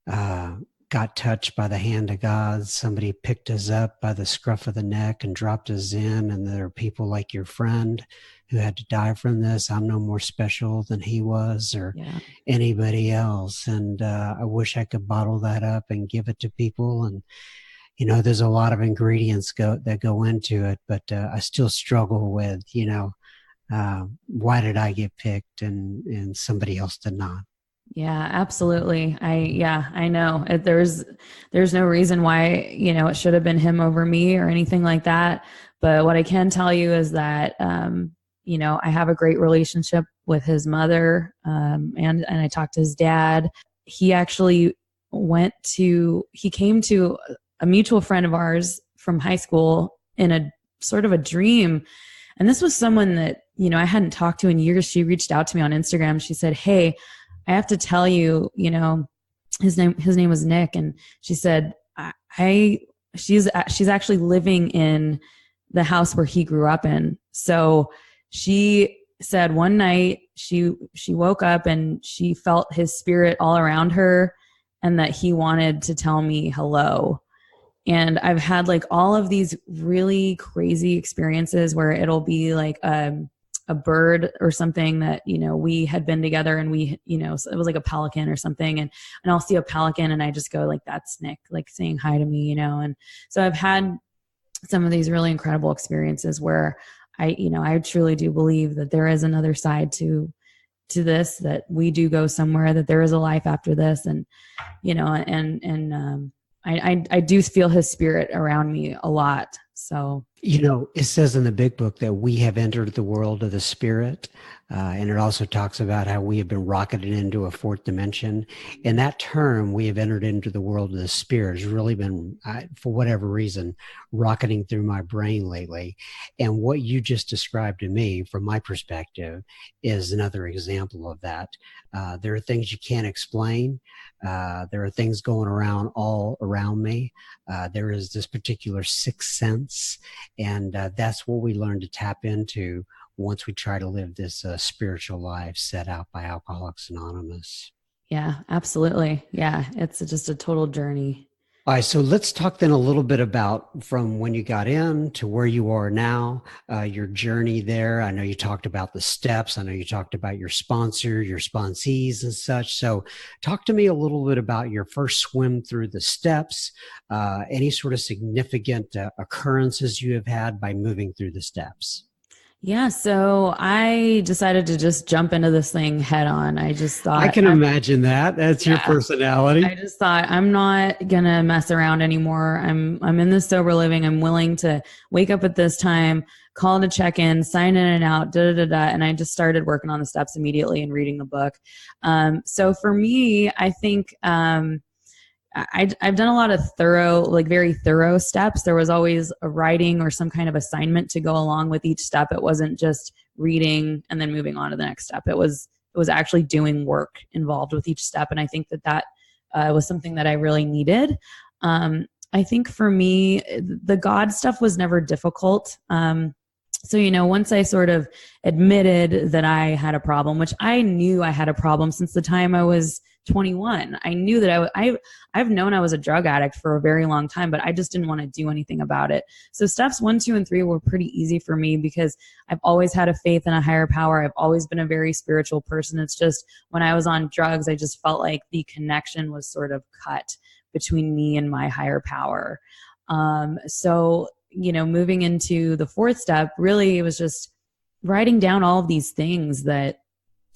got touched by the hand of God. Somebody picked us up by the scruff of the neck and dropped us in. And there are people like your friend who had to die from this. I'm no more special than he was, or anybody else. And I wish I could bottle that up and give it to people. And, there's a lot of ingredients that go into it, but I still struggle with, why did I get picked and somebody else did not? Yeah, absolutely. I know there's no reason why, it should have been him over me or anything like that. But what I can tell you is that, I have a great relationship with his mother. And I talked to his dad. He actually he came to a mutual friend of ours from high school in a sort of a dream. And this was someone that, I hadn't talked to in years. She reached out to me on Instagram. She said, "Hey, I have to tell you, his name was Nick." And she said, she's actually living in the house where he grew up in. So she said one night she woke up and she felt his spirit all around her, and that he wanted to tell me hello. And I've had like all of these really crazy experiences where it'll be like a bird or something that, we had been together and we, so it was like a pelican or something. And I'll see a pelican and I just go like, that's Nick, like saying hi to me, and so I've had some of these really incredible experiences where I truly do believe that there is another side to this, that we do go somewhere, that there is a life after this. And, I do feel his spirit around me a lot. So, it says in the big book that we have entered the world of the spirit. And it also talks about how we have been rocketed into a fourth dimension. And that term, we have entered into the world of the spirit, has really been, for whatever reason, rocketing through my brain lately. And what you just described to me, from my perspective, is another example of that. There are things you can't explain. There are things going around all around me. There is this particular sixth sense. And that's what we learn to tap into once we try to live this spiritual life set out by Alcoholics Anonymous. Yeah, absolutely. Yeah, it's just a total journey. All right, so let's talk then a little bit about from when you got in to where you are now, your journey there. I know you talked about the steps. I know you talked about your sponsor, your sponsees and such. So talk to me a little bit about your first swim through the steps, any sort of significant occurrences you have had by moving through the steps. Yeah, so I decided to just jump into this thing head on. I just thought, I can imagine that. That's your personality. I just thought, I'm not gonna mess around anymore. I'm in this sober living. I'm willing to wake up at this time, call to check in, sign in and out, and I just started working on the steps immediately and reading the book. So for me, I think I've done a lot of very thorough steps. There was always a writing or some kind of assignment to go along with each step. It wasn't just reading and then moving on to the next step. It was actually doing work involved with each step. And I think that was something that I really needed. I think for me, the God stuff was never difficult. So, once I sort of admitted that I had a problem, which I knew I had a problem since the time I was 21, I knew that I've known I was a drug addict for a very long time, but I just didn't want to do anything about it. So steps 1, 2, and 3 were pretty easy for me because I've always had a faith in a higher power. I've always been a very spiritual person. It's just when I was on drugs, I just felt like the connection was sort of cut between me and my higher power. So moving into the 4th step, really it was just writing down all of these things that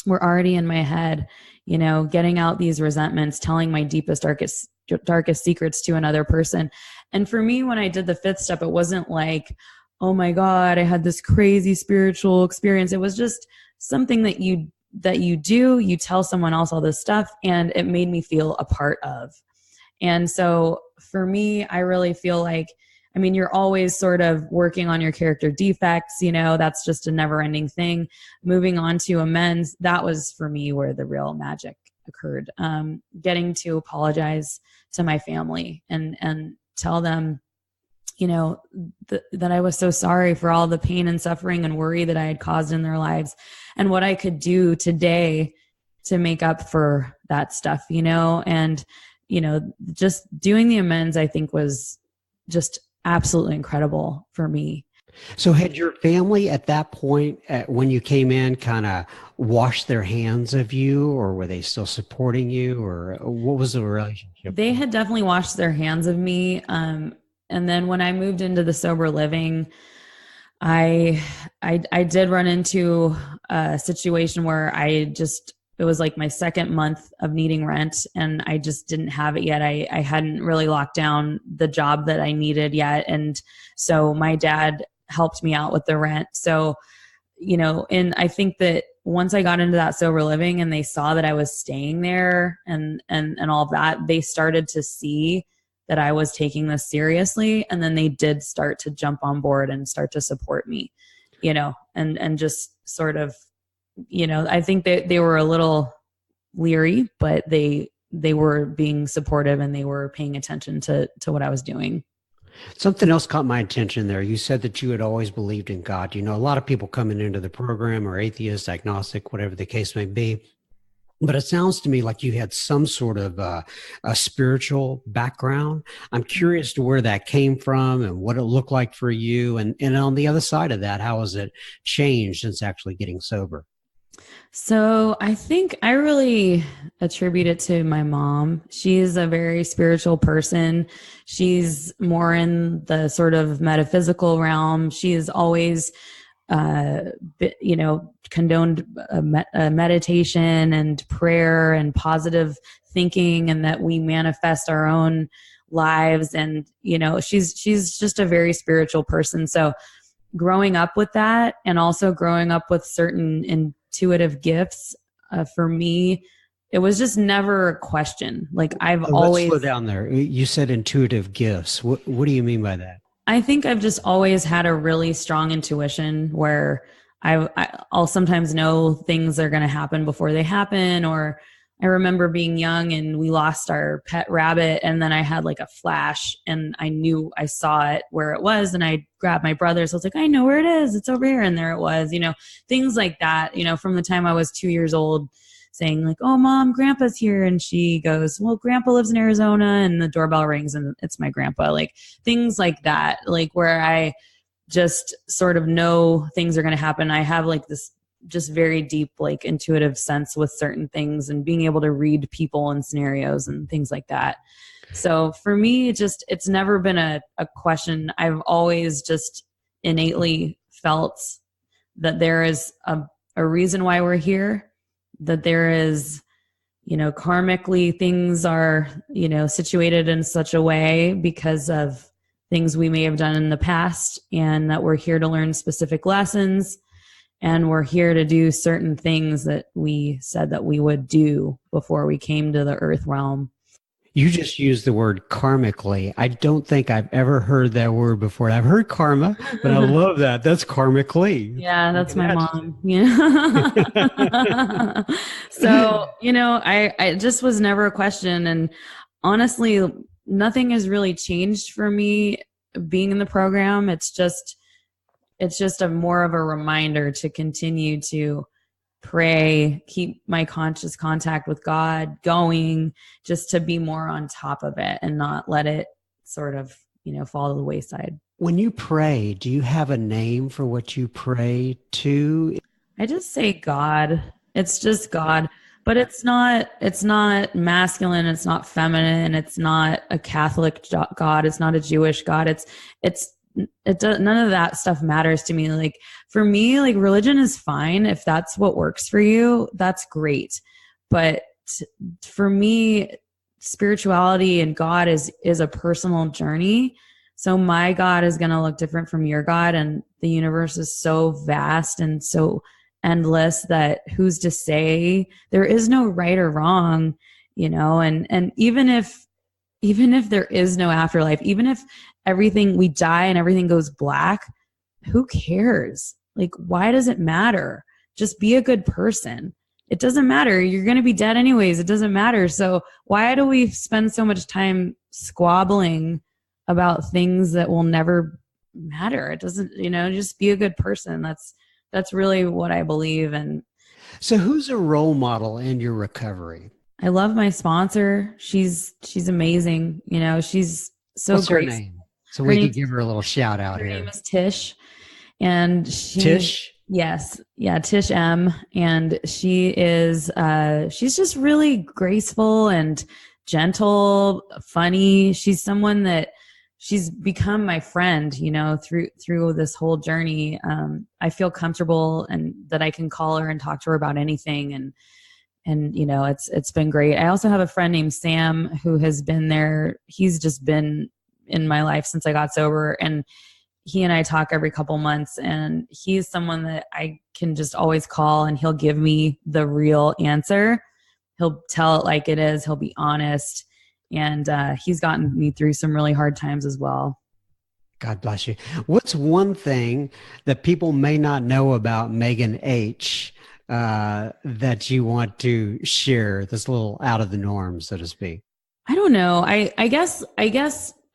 were already in my head, getting out these resentments, telling my deepest, darkest secrets to another person. And for me, when I did the 5th step, it wasn't like, oh my God, I had this crazy spiritual experience. It was just something that you do, you tell someone else all this stuff, and it made me feel a part of. And so for me, I really feel like, you're always sort of working on your character defects, that's just a never ending thing. Moving on to amends, that was for me where the real magic occurred. Getting to apologize to my family and tell them, that I was so sorry for all the pain and suffering and worry that I had caused in their lives and what I could do today to make up for that stuff, and, just doing the amends, I think was just absolutely incredible for me. So had your family at that point, when you came in, kind of washed their hands of you, or were they still supporting you, or what was the relationship? They had definitely washed their hands of me. And then when I moved into the sober living, I did run into a situation where it was like my 2nd month of needing rent, and I just didn't have it yet. I hadn't really locked down the job that I needed yet. And so my dad helped me out with the rent. So, and I think that once I got into that sober living and they saw that I was staying there and all of that, they started to see that I was taking this seriously. And then they did start to jump on board and start to support me, and just sort of, I think that they were a little leery, but they were being supportive and they were paying attention to what I was doing. Something else caught my attention there. You said that you had always believed in God. A lot of people coming into the program are atheist, agnostic, whatever the case may be. But it sounds to me like you had some sort of a spiritual background. I'm curious to where that came from and what it looked like for you. And on the other side of that, how has it changed since actually getting sober? So I think I really attribute it to my mom. She's a very spiritual person. She's more in the sort of metaphysical realm. She has always, condoned meditation and prayer and positive thinking, and that we manifest our own lives. And, she's just a very spiritual person. So growing up with that, and also growing up with certain intuitive gifts, for me, it was just never a question. Like let's slow down there. You said intuitive gifts. What do you mean by that? I think I've just always had a really strong intuition where I'll sometimes know things are going to happen before they happen. Or I remember being young and we lost our pet rabbit, and then I had like a flash and I knew I saw it where it was, and I grabbed my brother. So I was like, I know where it is. It's over here. And there it was, things like that, from the time I was 2 years old, saying like, oh, Mom, Grandpa's here. And she goes, well, Grandpa lives in Arizona, and the doorbell rings and it's my grandpa. Like things like that, like where I just sort of know things are going to happen. I have like this just very deep, like intuitive sense with certain things, and being able to read people and scenarios and things like that. So for me, it's never been a question. I've always just innately felt that there is a reason why we're here, that there is, karmically things are, situated in such a way because of things we may have done in the past, and that we're here to learn specific lessons, and we're here to do certain things that we said that we would do before we came to the earth realm. You just used the word karmically. I don't think I've ever heard that word before. I've heard karma, but I love that. That's karmically. Yeah, that's my mom. Yeah. So, I just was never a question. And honestly, nothing has really changed for me being in the program. It's just a more of a reminder to continue to pray, keep my conscious contact with God going, just to be more on top of it and not let it sort of, fall to the wayside. When you pray, do you have a name for what you pray to? I just say God. It's just God, but it's not masculine. It's not feminine. It's not a Catholic God. It's not a Jewish God. None of that stuff matters to me. Like, for me, like, religion is fine. If that's what works for you, that's great. But for me, spirituality and God is a personal journey. So my God is going to look different from your God. And the universe is so vast and so endless that who's to say? There is no right or wrong, and even if there is no afterlife, even if we die and everything goes black, who cares? Like, why does it matter? Just be a good person. It doesn't matter. You're going to be dead anyways. It doesn't matter. So why do we spend so much time squabbling about things that will never matter? It doesn't, just be a good person. That's really what I believe in. So who's a role model in your recovery? I love my sponsor. She's amazing. She's so What's great. Her name? So we can give her a little shout out here. Her name is Tish. And Tish? Yes. Yeah. Tish M. And she is, she's just really graceful and gentle, funny. She's someone that she's become my friend, through this whole journey. I feel comfortable and that I can call her and talk to her about anything. And it's been great. I also have a friend named Sam who has been there. He's just been in my life since I got sober, and he and I talk every couple months, and he's someone that I can just always call and he'll give me the real answer. He'll tell it like it is. He'll be honest. And he's gotten me through some really hard times as well. God bless you. What's one thing that people may not know about Megan H. That you want to share, this little out of the norm, so to speak? I don't know. I guess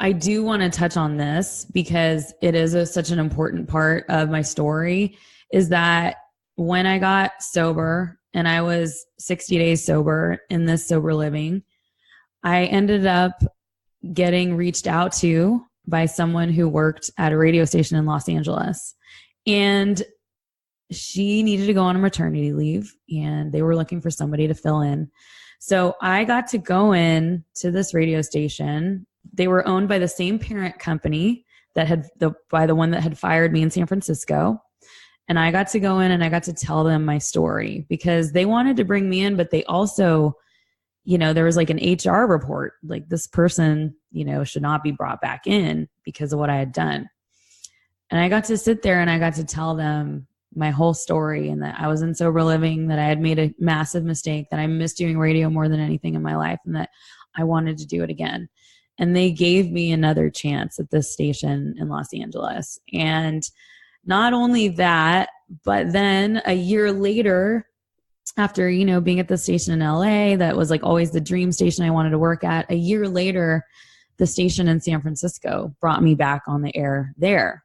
I do want to touch on this because it is such an important part of my story, is that when I got sober and I was 60 days sober in this sober living, I ended up getting reached out to by someone who worked at a radio station in Los Angeles. And she needed to go on a maternity leave and they were looking for somebody to fill in. So I got to go in to this radio station. They were owned by the same parent company by the one that had fired me in San Francisco. And I got to go in and I got to tell them my story because they wanted to bring me in, but they also, there was like an HR report, like this person, should not be brought back in because of what I had done. And I got to sit there and I got to tell them my whole story, and that I was in sober living, that I had made a massive mistake, that I missed doing radio more than anything in my life, and that I wanted to do it again. And they gave me another chance at this station in Los Angeles. And not only that, but then a year later, after, being at the station in LA, that was like always the dream station I wanted to work at. A year later, the station in San Francisco brought me back on the air there.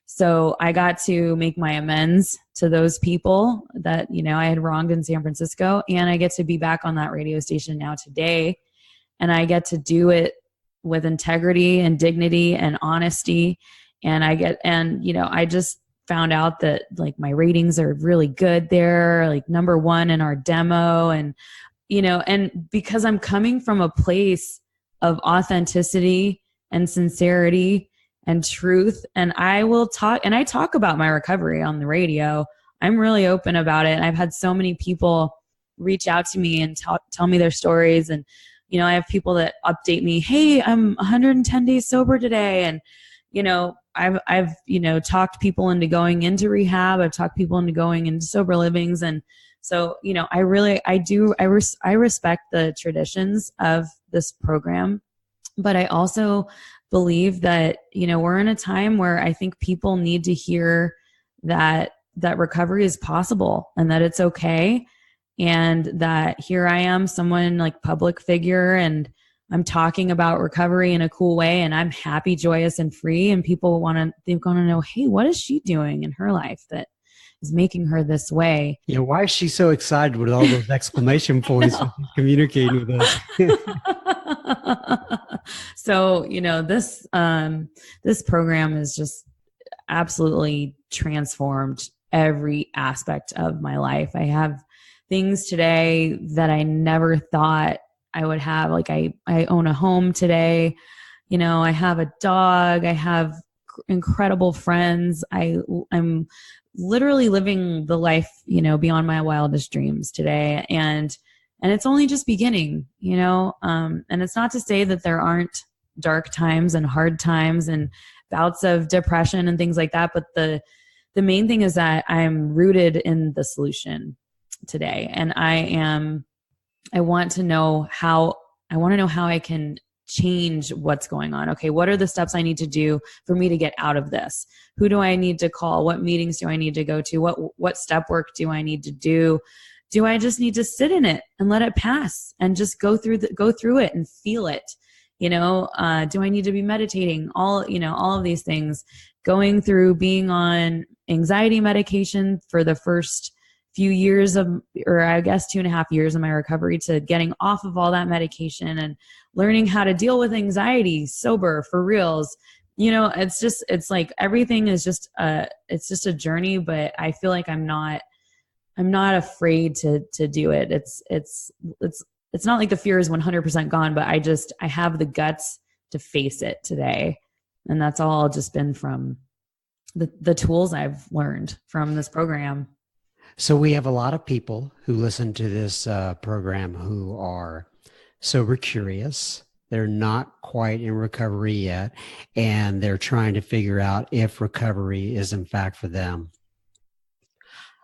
So I got to make my amends to those people that, I had wronged in San Francisco, and I get to be back on that radio station now today. And I get to do it with integrity and dignity and honesty. And I just found out that like my ratings are really good there, like number one in our demo. And, and because I'm coming from a place of authenticity and sincerity and truth, and I talk about my recovery on the radio. I'm really open about it. And I've had so many people reach out to me and tell me their stories. And, I have people that update me, hey, I'm 110 days sober today. And, I've talked people into going into rehab. I've talked people into going into sober livings. And so, I respect the traditions of this program, but I also believe that, we're in a time where I think people need to hear that recovery is possible and that it's okay. And that here I am, someone like public figure, and I'm talking about recovery in a cool way, and I'm happy, joyous, and free. And people they're going to know, hey, what is she doing in her life that is making her this way? Yeah. Why is she so excited with all those exclamation points when she's communicating with us? So, this program is just absolutely transformed every aspect of my life. I have things today that I never thought I would have. Like I own a home today. I have a dog. I have incredible friends. I'm literally living the life, beyond my wildest dreams today. And it's only just beginning, and it's not to say that there aren't dark times and hard times and bouts of depression and things like that. But the main thing is that I'm rooted in the solution today. And I want to know how I can change what's going on. Okay, what are the steps I need to do for me to get out of this? Who do I need to call? What meetings do I need to go to? What step work do I need to do? Do I just need to sit in it and let it pass and just go through it and feel it? Do I need to be meditating? All of these things, going through being on anxiety medication for the first few years or I guess 2.5 years of my recovery, to getting off of all that medication and learning how to deal with anxiety sober for reals. It's like everything is just it's just a journey, but I feel like I'm not afraid to do it. It's not like the fear is 100% gone, but I have the guts to face it today. And that's all just been from the tools I've learned from this program. So we have a lot of people who listen to this program who are sober curious. They're not quite in recovery yet, and they're trying to figure out if recovery is in fact for them.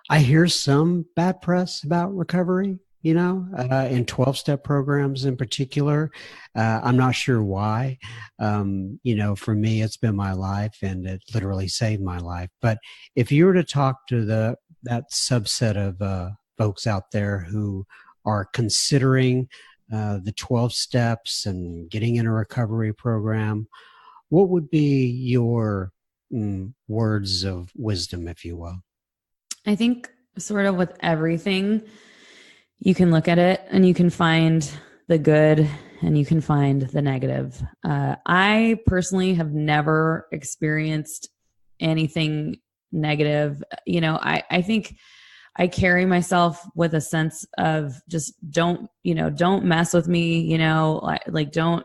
I hear some bad press about recovery, in 12-step programs in particular. I'm not sure why. For me, it's been my life, and it literally saved my life. But if you were to talk to that subset of folks out there who are considering the 12 steps and getting in a recovery program, what would be your words of wisdom, if you will? I think sort of with everything, you can look at it and you can find the good and you can find the negative. I personally have never experienced anything negative. I think I carry myself with a sense of just don't mess with me, like don't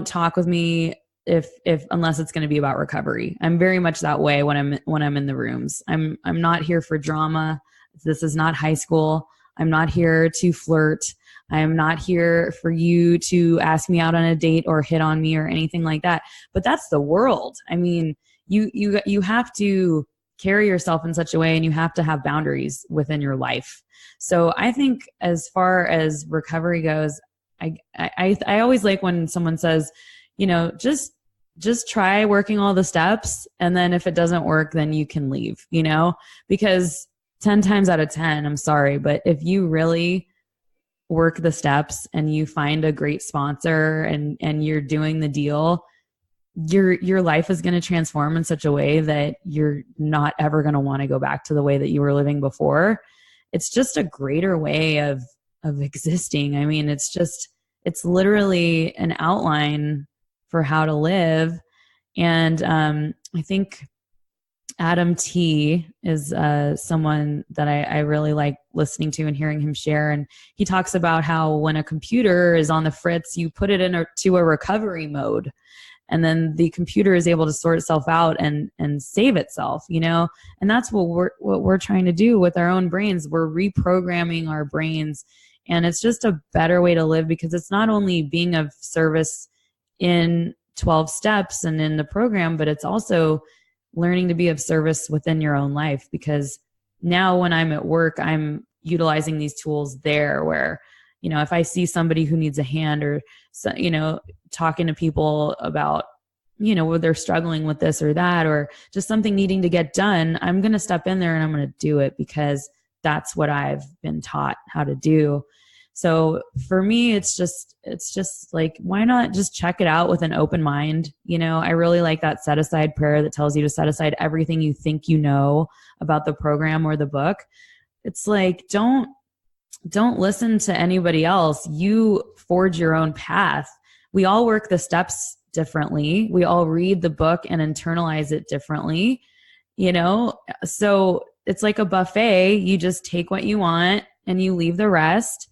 talk with me if unless it's going to be about recovery. I'm very much that way when I'm in the rooms. I'm not here for drama. This is not high school. I'm not here to flirt. I am not here for you to ask me out on a date or hit on me or anything like that. But that's the world. I mean, you have to carry yourself in such a way, and you have to have boundaries within your life. So I think as far as recovery goes, I always like when someone says, just try working all the steps. And then if it doesn't work, then you can leave, because 10 times out of 10, I'm sorry, but if you really work the steps and you find a great sponsor and you're doing the deal, your life is going to transform in such a way that you're not ever going to want to go back to the way that you were living before. It's just a greater way of existing. I mean, it's literally an outline for how to live. And I think Adam T is someone that I really like listening to and hearing him share. And he talks about how when a computer is on the fritz, you put it into a recovery mode. And then the computer is able to sort itself out and save itself, and that's what we're trying to do with our own brains. We're reprogramming our brains, and it's just a better way to live, because it's not only being of service in 12 steps and in the program, but it's also learning to be of service within your own life. Because now when I'm at work, I'm utilizing these tools there where, if I see somebody who needs a hand, or, talking to people about, where they're struggling with this or that, or just something needing to get done, I'm going to step in there and I'm going to do it because that's what I've been taught how to do. So for me, it's just like, why not just check it out with an open mind? I really like that set aside prayer that tells you to set aside everything you think you know about the program or the book. It's like, don't listen to anybody else. You forge your own path. We all work the steps differently. We all read the book and internalize it differently, so it's like a buffet. You just take what you want and you leave the rest.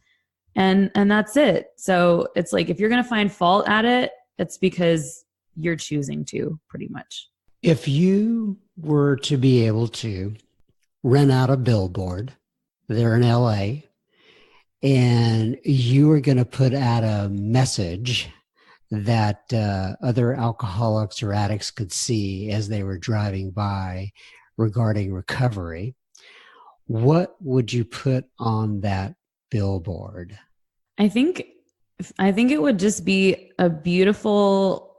And that's it. So it's like, if you're going to find fault at it, it's because you're choosing to, pretty much. If you were to be able to rent out a billboard there in LA, and you were going to put out a message that other alcoholics or addicts could see as they were driving by regarding recovery, what would you put on that billboard? I think it would just be a beautiful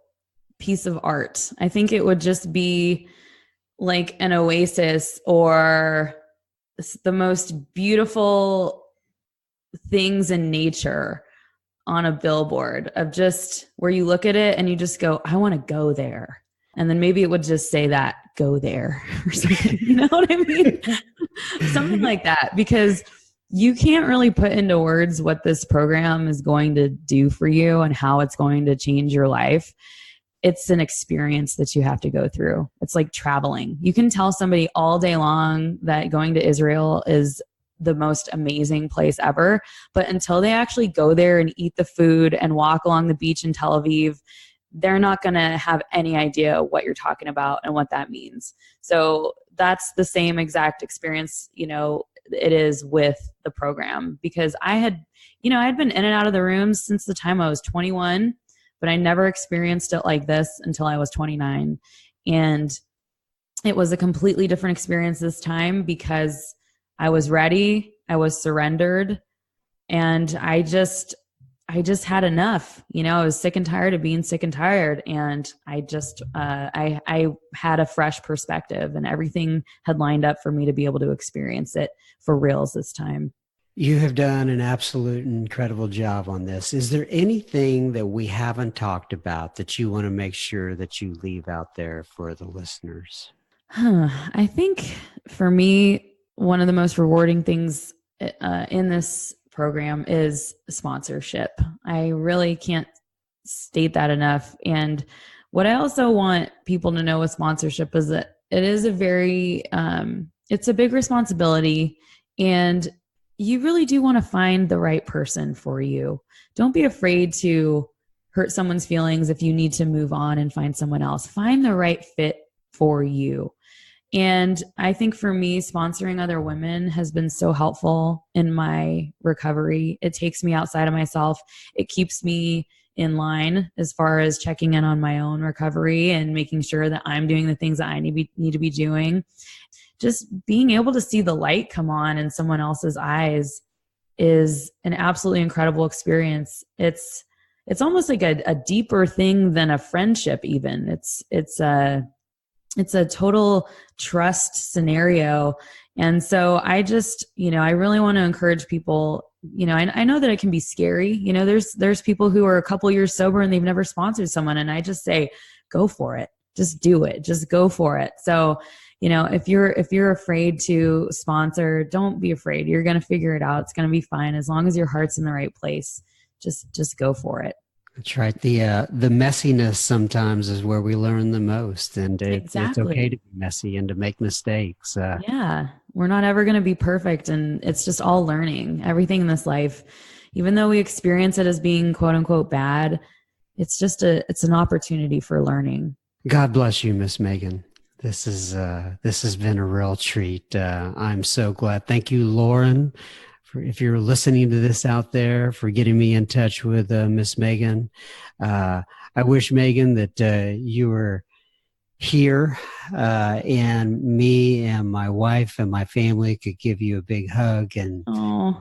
piece of art. I think it would just be like an oasis, or the most beautiful things in nature on a billboard, of just where you look at it and you just go, I want to go there. And then maybe it would just say that, go there, or something. You know what I mean? Something like that, because you can't really put into words what this program is going to do for you and how it's going to change your life. It's an experience that you have to go through. It's like traveling. You can tell somebody all day long that going to Israel is the most amazing place ever, but until they actually go there and eat the food and walk along the beach in Tel Aviv, they're not going to have any idea what you're talking about and what that means. So that's the same exact experience, it is with the program, because I had been in and out of the rooms since the time I was 21, but I never experienced it like this until I was 29. And it was a completely different experience this time, because I was ready, I was surrendered, and I just had enough. I was sick and tired of being sick and tired. And I just, I had a fresh perspective, and everything had lined up for me to be able to experience it for reals this time. You have done an absolute incredible job on this. Is there anything that we haven't talked about that you want to make sure that you leave out there for the listeners? I think for me, one of the most rewarding things in this program is sponsorship. I really can't state that enough. And what I also want people to know with sponsorship is that it is a very, it's a big responsibility, and you really do want to find the right person for you. Don't be afraid to hurt someone's feelings if you need to move on and find someone else. Find the right fit for you. And I think for me, sponsoring other women has been so helpful in my recovery. It takes me outside of myself. It keeps me in line as far as checking in on my own recovery and making sure that I'm doing the things that I need to be doing. Just being able to see the light come on in someone else's eyes is an absolutely incredible experience. It's almost like a deeper thing than a friendship even. It's a total trust scenario. And so I just, I really want to encourage people, I know that it can be scary. There's people who are a couple years sober and they've never sponsored someone. And I just say, go for it. Just do it. Just go for it. So, if you're afraid to sponsor, don't be afraid. You're going to figure it out. It's going to be fine. As long as your heart's in the right place, just go for it. That's right. The messiness sometimes is where we learn the most, and it's okay to be messy and to make mistakes. Yeah, we're not ever going to be perfect, and it's just all learning. Everything in this life, even though we experience it as being quote unquote bad, it's an opportunity for learning. God bless you, Miss Megan. This has been a real treat. I'm so glad. Thank you, Lauren, if you're listening to this out there, for getting me in touch with Miss Megan. I wish, Megan, that you were here and me and my wife and my family could give you a big hug and Oh,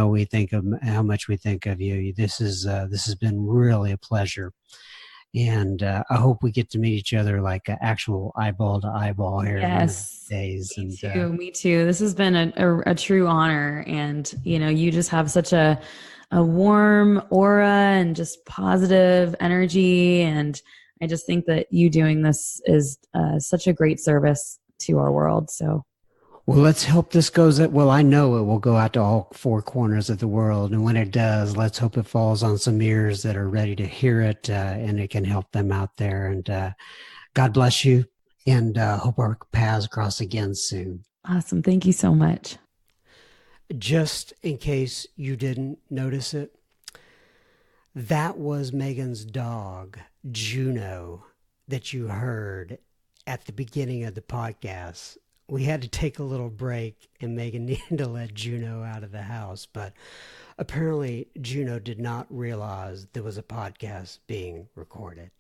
we think of how much we think of you. This has been really a pleasure. And I hope we get to meet each other like actual eyeball to eyeball here one of these yes. days. Me And too. Me too. This has been a true honor. And, you just have such a warm aura and just positive energy. And I just think that you doing this is such a great service to our world. So, well, let's hope this goes. Well, I know it will go out to all four corners of the world. And when it does, let's hope it falls on some ears that are ready to hear it and it can help them out there. And God bless you. And hope our paths cross again soon. awesome. Thank you so much. Just in case you didn't notice it, that was Megan's dog, Juno, that you heard at the beginning of the podcast. We had to take a little break and Megan needed to let Juno out of the house, but apparently Juno did not realize there was a podcast being recorded.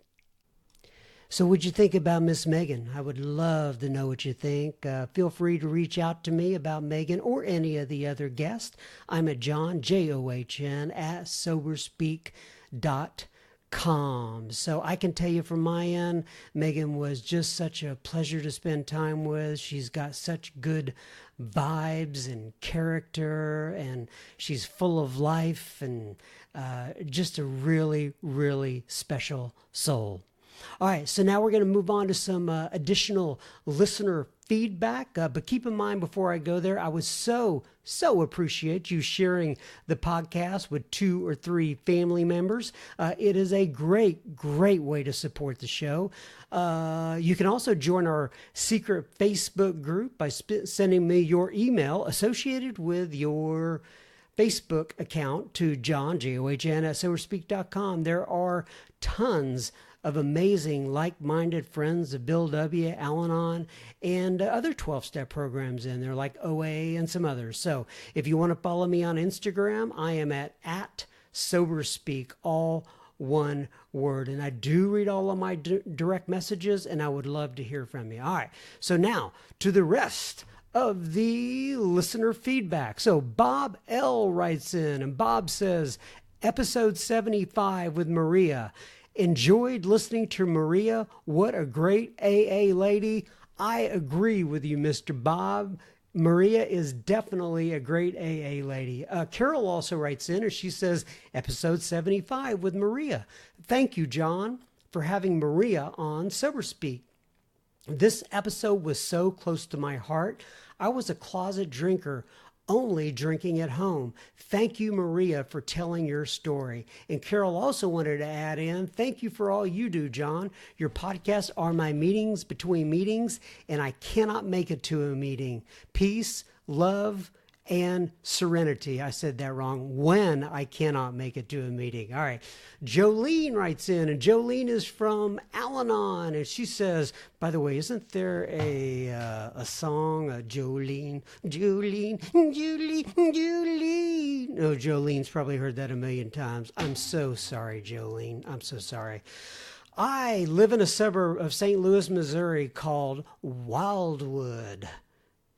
So what'd you think about Miss Megan? I would love to know what you think. Feel free to reach out to me about Megan or any of the other guests. I'm at John, John, at soberspeak.com. So I can tell you from my end, Megan was just such a pleasure to spend time with. She's got such good vibes and character, and she's full of life and just a really, really special soul. All right, so now we're going to move on to some additional listener feedback. But keep in mind, before I go there, I would so appreciate you sharing the podcast with 2 or 3 family members. It is a great way to support the show. You can also join our secret Facebook group by sending me your email associated with your Facebook account to John, John, at soberspeak.com. There are tons of amazing like-minded friends of Bill W., Al-Anon, and other 12-step programs in there like OA and some others. So if you want to follow me on Instagram, I am at SoberSpeak, all one word. And I do read all of my direct messages, and I would love to hear from you. All right, so now to the rest of the listener feedback. So Bob L. writes in, and Bob says, episode 75 with Maria. Enjoyed listening to Maria. What a great AA lady. I agree with you, Mr. Bob. Maria is definitely a great AA lady. Carol also writes in, and she says, episode 75 with Maria. Thank you, John, for having Maria on SoberSpeak. This episode was so close to my heart. I was a closet drinker, only drinking at home. Thank you, Maria, for telling your story. And Carol also wanted to add in, thank you for all you do, John. Your podcasts are my meetings between meetings, and I cannot make it to a meeting. Peace, love, and serenity. I said that wrong. When I cannot make it to a meeting. All right. Jolene writes in, and Jolene is from Al-Anon, and she says, by the way, isn't there a song, Jolene? Oh, Jolene's probably heard that a million times. I'm so sorry, Jolene. I'm so sorry. I live in a suburb of St. Louis, Missouri called Wildwood.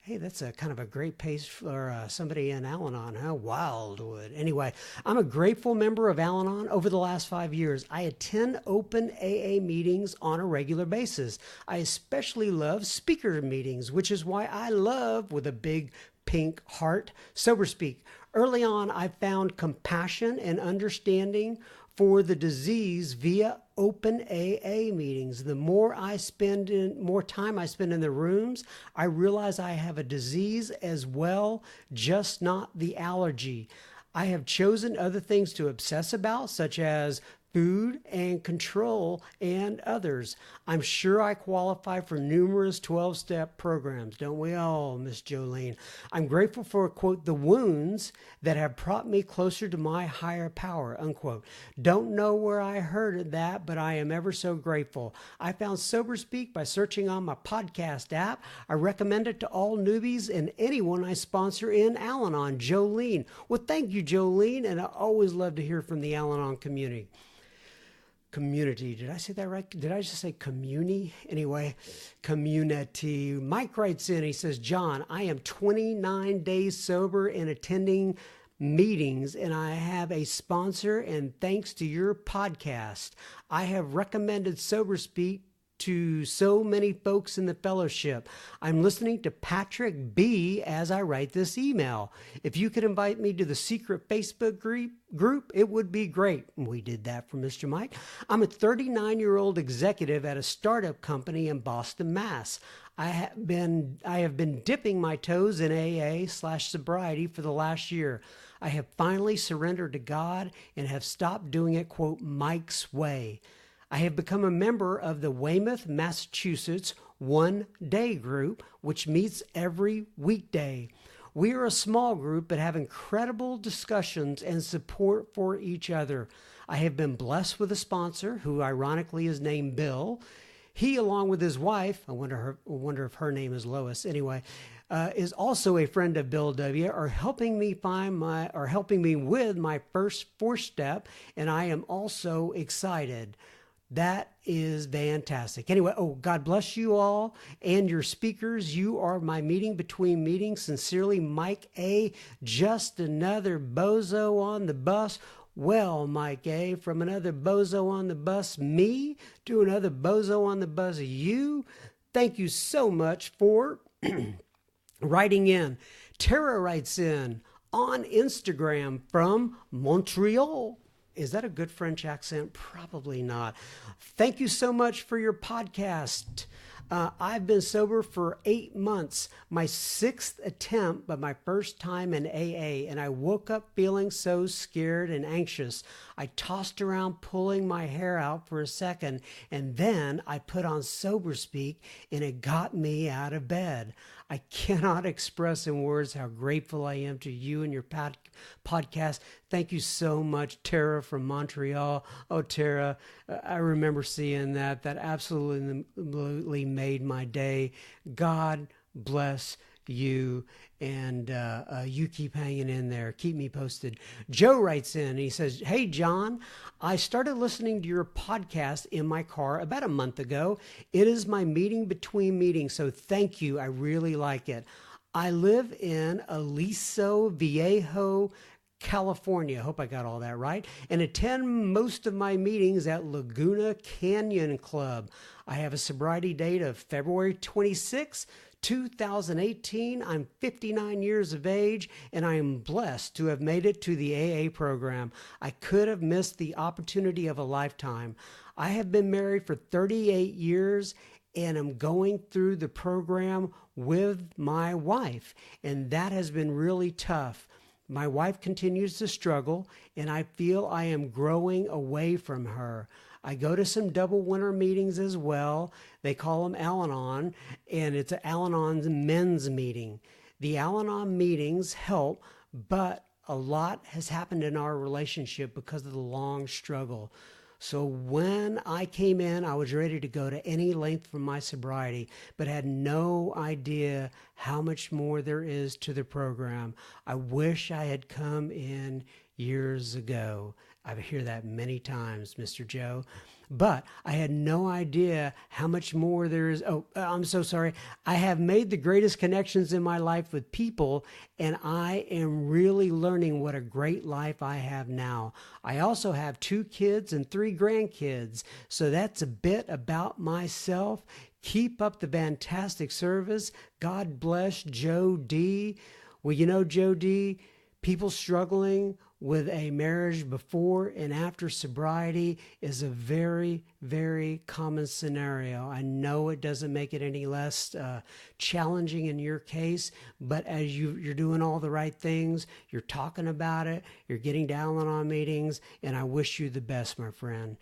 Hey, that's a kind of a great pace for somebody in Al-Anon, huh? Wildwood. Anyway, I'm a grateful member of Al-Anon. Over the last 5 years, I attend open AA meetings on a regular basis. I especially love speaker meetings, which is why I love, with a big pink heart, SoberSpeak. Early on, I found compassion and understanding for the disease via open AA meetings. The more time I spend in the rooms, I realize I have a disease as well, just not the allergy. I have chosen other things to obsess about, such as food and control and others. I'm sure I qualify for numerous 12-step programs. Don't we all, Miss Jolene? I'm grateful for, quote, the wounds that have brought me closer to my higher power, unquote. Don't know where I heard that, but I am ever so grateful. I found SoberSpeak by searching on my podcast app. I recommend it to all newbies and anyone I sponsor in Al-Anon. Jolene. Well, thank you, Jolene, and I always love to hear from the Al-Anon community. community. Did I say that right? Did I just say communi? Anyway, community. Mike writes in, he says, John, I am 29 days sober and attending meetings, and I have a sponsor, and thanks to your podcast, I have recommended SoberSpeak to so many folks in the fellowship. I'm listening to Patrick B. as I write this email. If you could invite me to the secret Facebook group, it would be great. We did that for Mr. Mike. I'm a 39-year-old executive at a startup company in Boston, Mass. I have been dipping my toes in AA/sobriety for the last year. I have finally surrendered to God and have stopped doing it, quote, Mike's way. I have become a member of the Weymouth, Massachusetts One Day group, which meets every weekday. We are a small group but have incredible discussions and support for each other. I have been blessed with a sponsor who ironically is named Bill. He, along with his wife, I wonder if her name is Lois. Anyway, is also a friend of Bill W. Are helping me with my first 4-step, and I am also excited. That is fantastic. Anyway, God bless you all and your speakers. You are my meeting between meetings. Sincerely, Mike A. Just another bozo on the bus. Well, Mike A., from another bozo on the bus, me, to another bozo on the bus, you. Thank you so much for writing in. Tara writes in on Instagram from Montreal. Is that a good French accent? Probably not. Thank you so much for your podcast. I've been sober for 8 months, my 6th attempt, but my first time in AA, and I woke up feeling so scared and anxious. I tossed around pulling my hair out for a second, and then I put on SoberSpeak, and it got me out of bed. I cannot express in words how grateful I am to you and your podcast. Thank you so much, Tara from Montreal. Oh, Tara, I remember seeing that. That absolutely made my day. God bless you, and you keep hanging in there. Keep me posted. Joe writes in, he says, hey, John, I started listening to your podcast in my car about a month ago. It is my meeting between meetings, so thank you. I really like it. I live in Aliso Viejo, California. Hope I got all that right. And attend most of my meetings at Laguna Canyon Club. I have a sobriety date of February 26, 2018. I'm 59 years of age, and I am blessed to have made it to the AA program. I could have missed the opportunity of a lifetime. I have been married for 38 years, and I'm going through the program with my wife, and that has been really tough. My wife continues to struggle, and I feel I am growing away from her. I go to some double winter meetings as well. They call them Al-Anon, and it's an Al-Anon's men's meeting. The Al-Anon meetings help, but a lot has happened in our relationship because of the long struggle. So when I came in, I was ready to go to any length for my sobriety, but had no idea how much more there is to the program. I wish I had come in years ago. I hear that many times, Mr. Joe. But I had no idea how much more there is. Oh, I'm so sorry. I have made the greatest connections in my life with people, and I am really learning what a great life I have now. I also have 2 kids and 3 grandkids. So that's a bit about myself. Keep up the fantastic service. God bless Joe D. Well, you know, Joe D., people struggling with a marriage before and after sobriety is a very, very common scenario. I know it doesn't make it any less challenging in your case, but as you're doing all the right things, you're talking about it, you're getting down on meetings, and I wish you the best, my friend.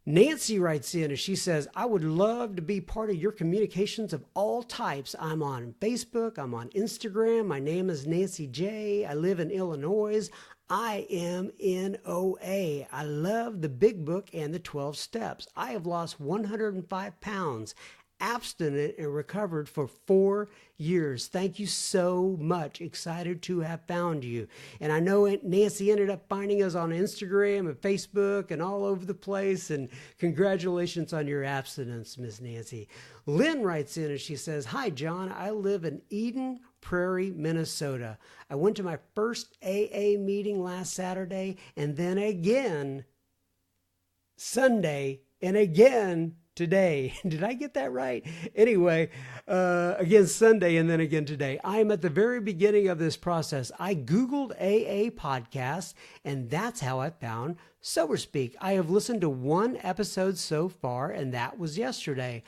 Nancy writes in and she says, I would love to be part of your communications of all types. I'm on Facebook. I'm on Instagram. My name is Nancy J. I live in Illinois. I am in OA. I love the Big Book and the 12 Steps. I have lost 105 pounds. abstinent and recovered for 4 years. Thank you so much. Excited to have found you. And I know Nancy ended up finding us on Instagram and Facebook and all over the place. And congratulations on your abstinence, Miss Nancy. Lynn writes in and she says, "Hi, John. I live in Eden Prairie, Minnesota. I went to my first AA meeting last Saturday and then again Sunday and again today." Did I get that right? Anyway, again Sunday and then again today. I am at the very beginning of this process. I Googled AA podcast and that's how I found Sober Speak. I have listened to 1 episode so far and that was yesterday.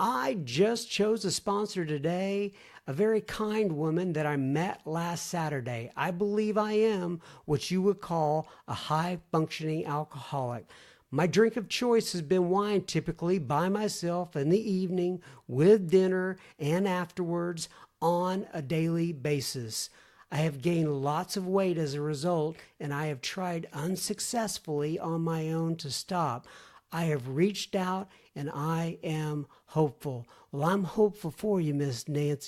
I just chose a sponsor today, a very kind woman that I met last Saturday. I believe I am what you would call a high-functioning alcoholic. My drink of choice has been wine, typically by myself in the evening, with dinner, and afterwards on a daily basis. I have gained lots of weight as a result, and I have tried unsuccessfully on my own to stop. I have reached out, and I am hopeful. Well, I'm hopeful for you, Miss Lynn,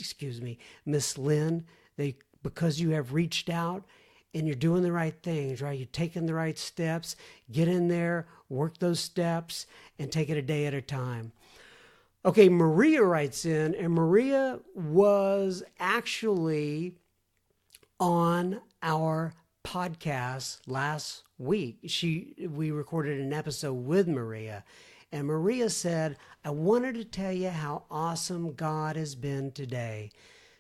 because you have reached out, and you're doing the right things, right? You're taking the right steps. Get in there, work those steps, and take it a day at a time. Okay, Maria writes in, and Maria was actually on our podcast last week. We recorded an episode with Maria, and Maria said, "I wanted to tell you how awesome God has been today.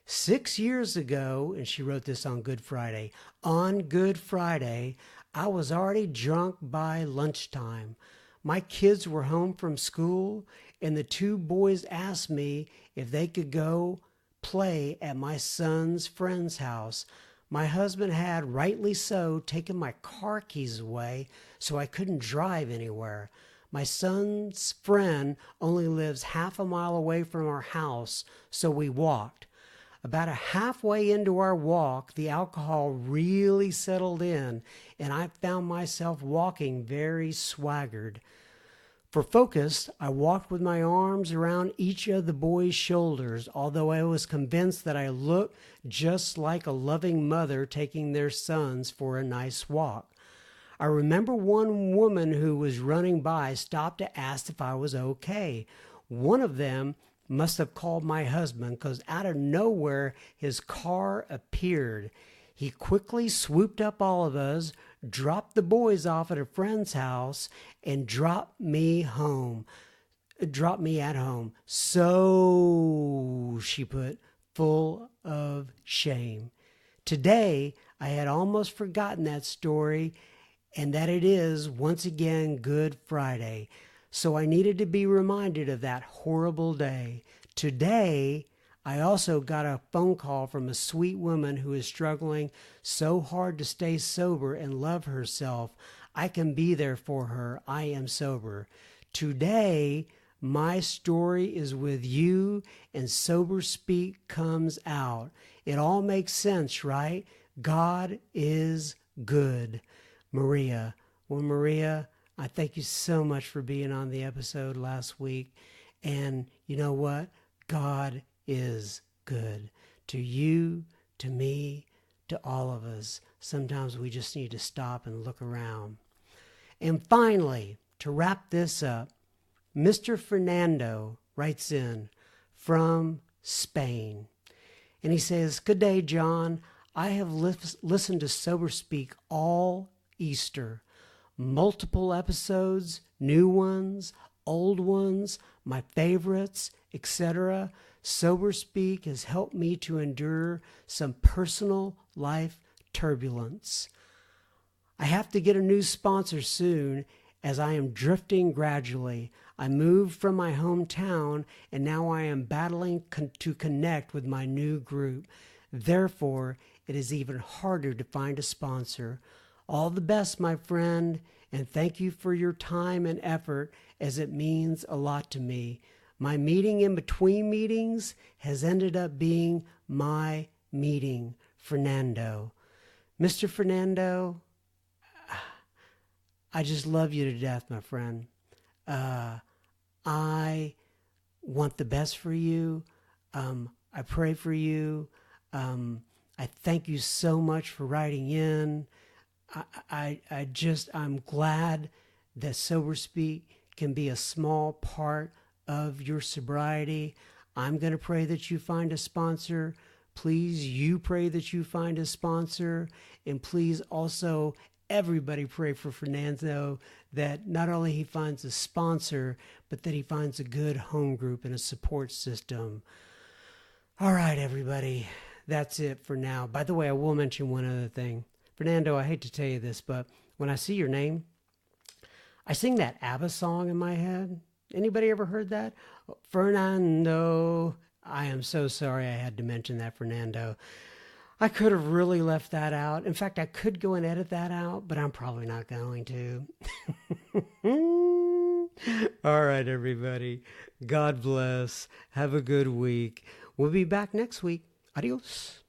6 years ago," and she wrote this on Good Friday, "on Good Friday, I was already drunk by lunchtime. My kids were home from school, and the 2 boys asked me if they could go play at my son's friend's house. My husband had, rightly so, taken my car keys away, so I couldn't drive anywhere. My son's friend only lives half a mile away from our house, so we walked. About halfway into our walk, the alcohol really settled in, and I found myself walking very swaggered. For focus, I walked with my arms around each of the boys' shoulders, although I was convinced that I looked just like a loving mother taking their sons for a nice walk. I remember one woman who was running by stopped to ask if I was okay. One of them must have called my husband because out of nowhere his car appeared. He quickly swooped up all of us, dropped the boys off at a friend's house, and dropped me at home. So, she put, full of shame. Today, I had almost forgotten that story and that it is, once again, Good Friday. So I needed to be reminded of that horrible day. Today, I also got a phone call from a sweet woman who is struggling so hard to stay sober and love herself. I can be there for her. I am sober. Today, my story is with you and Sober Speak comes out. It all makes sense, right? God is good. Maria. Well, Maria, I thank you so much for being on the episode last week. And you know what? God is good to you, to me, to all of us. Sometimes we just need to stop and look around. And finally, to wrap this up, Mr. Fernando writes in from Spain. And he says, "Good day, John. I have listened to Sober Speak all Easter. Multiple episodes, new ones, old ones, my favorites, etc. Sober Speak has helped me to endure some personal life turbulence. I have to get a new sponsor soon as I am drifting gradually. I moved from my hometown and now I am battling to connect with my new group. Therefore, it is even harder to find a sponsor. All the best, my friend, and thank you for your time and effort as it means a lot to me. My meeting in between meetings has ended up being my meeting, Fernando." Mr. Fernando, I just love you to death, my friend. I want the best for you. I pray for you. I thank you so much for writing in. I'm glad that Sober Speak can be a small part of your sobriety. I'm going to pray that you find a sponsor. Please, you pray that you find a sponsor. And please also, everybody pray for Fernando that not only he finds a sponsor, but that he finds a good home group and a support system. All right, everybody. That's it for now. By the way, I will mention one other thing. Fernando, I hate to tell you this, but when I see your name, I sing that ABBA song in my head. Anybody ever heard that? Fernando. I am so sorry I had to mention that, Fernando. I could have really left that out. In fact, I could go and edit that out, but I'm probably not going to. All right, everybody. God bless. Have a good week. We'll be back next week. Adios.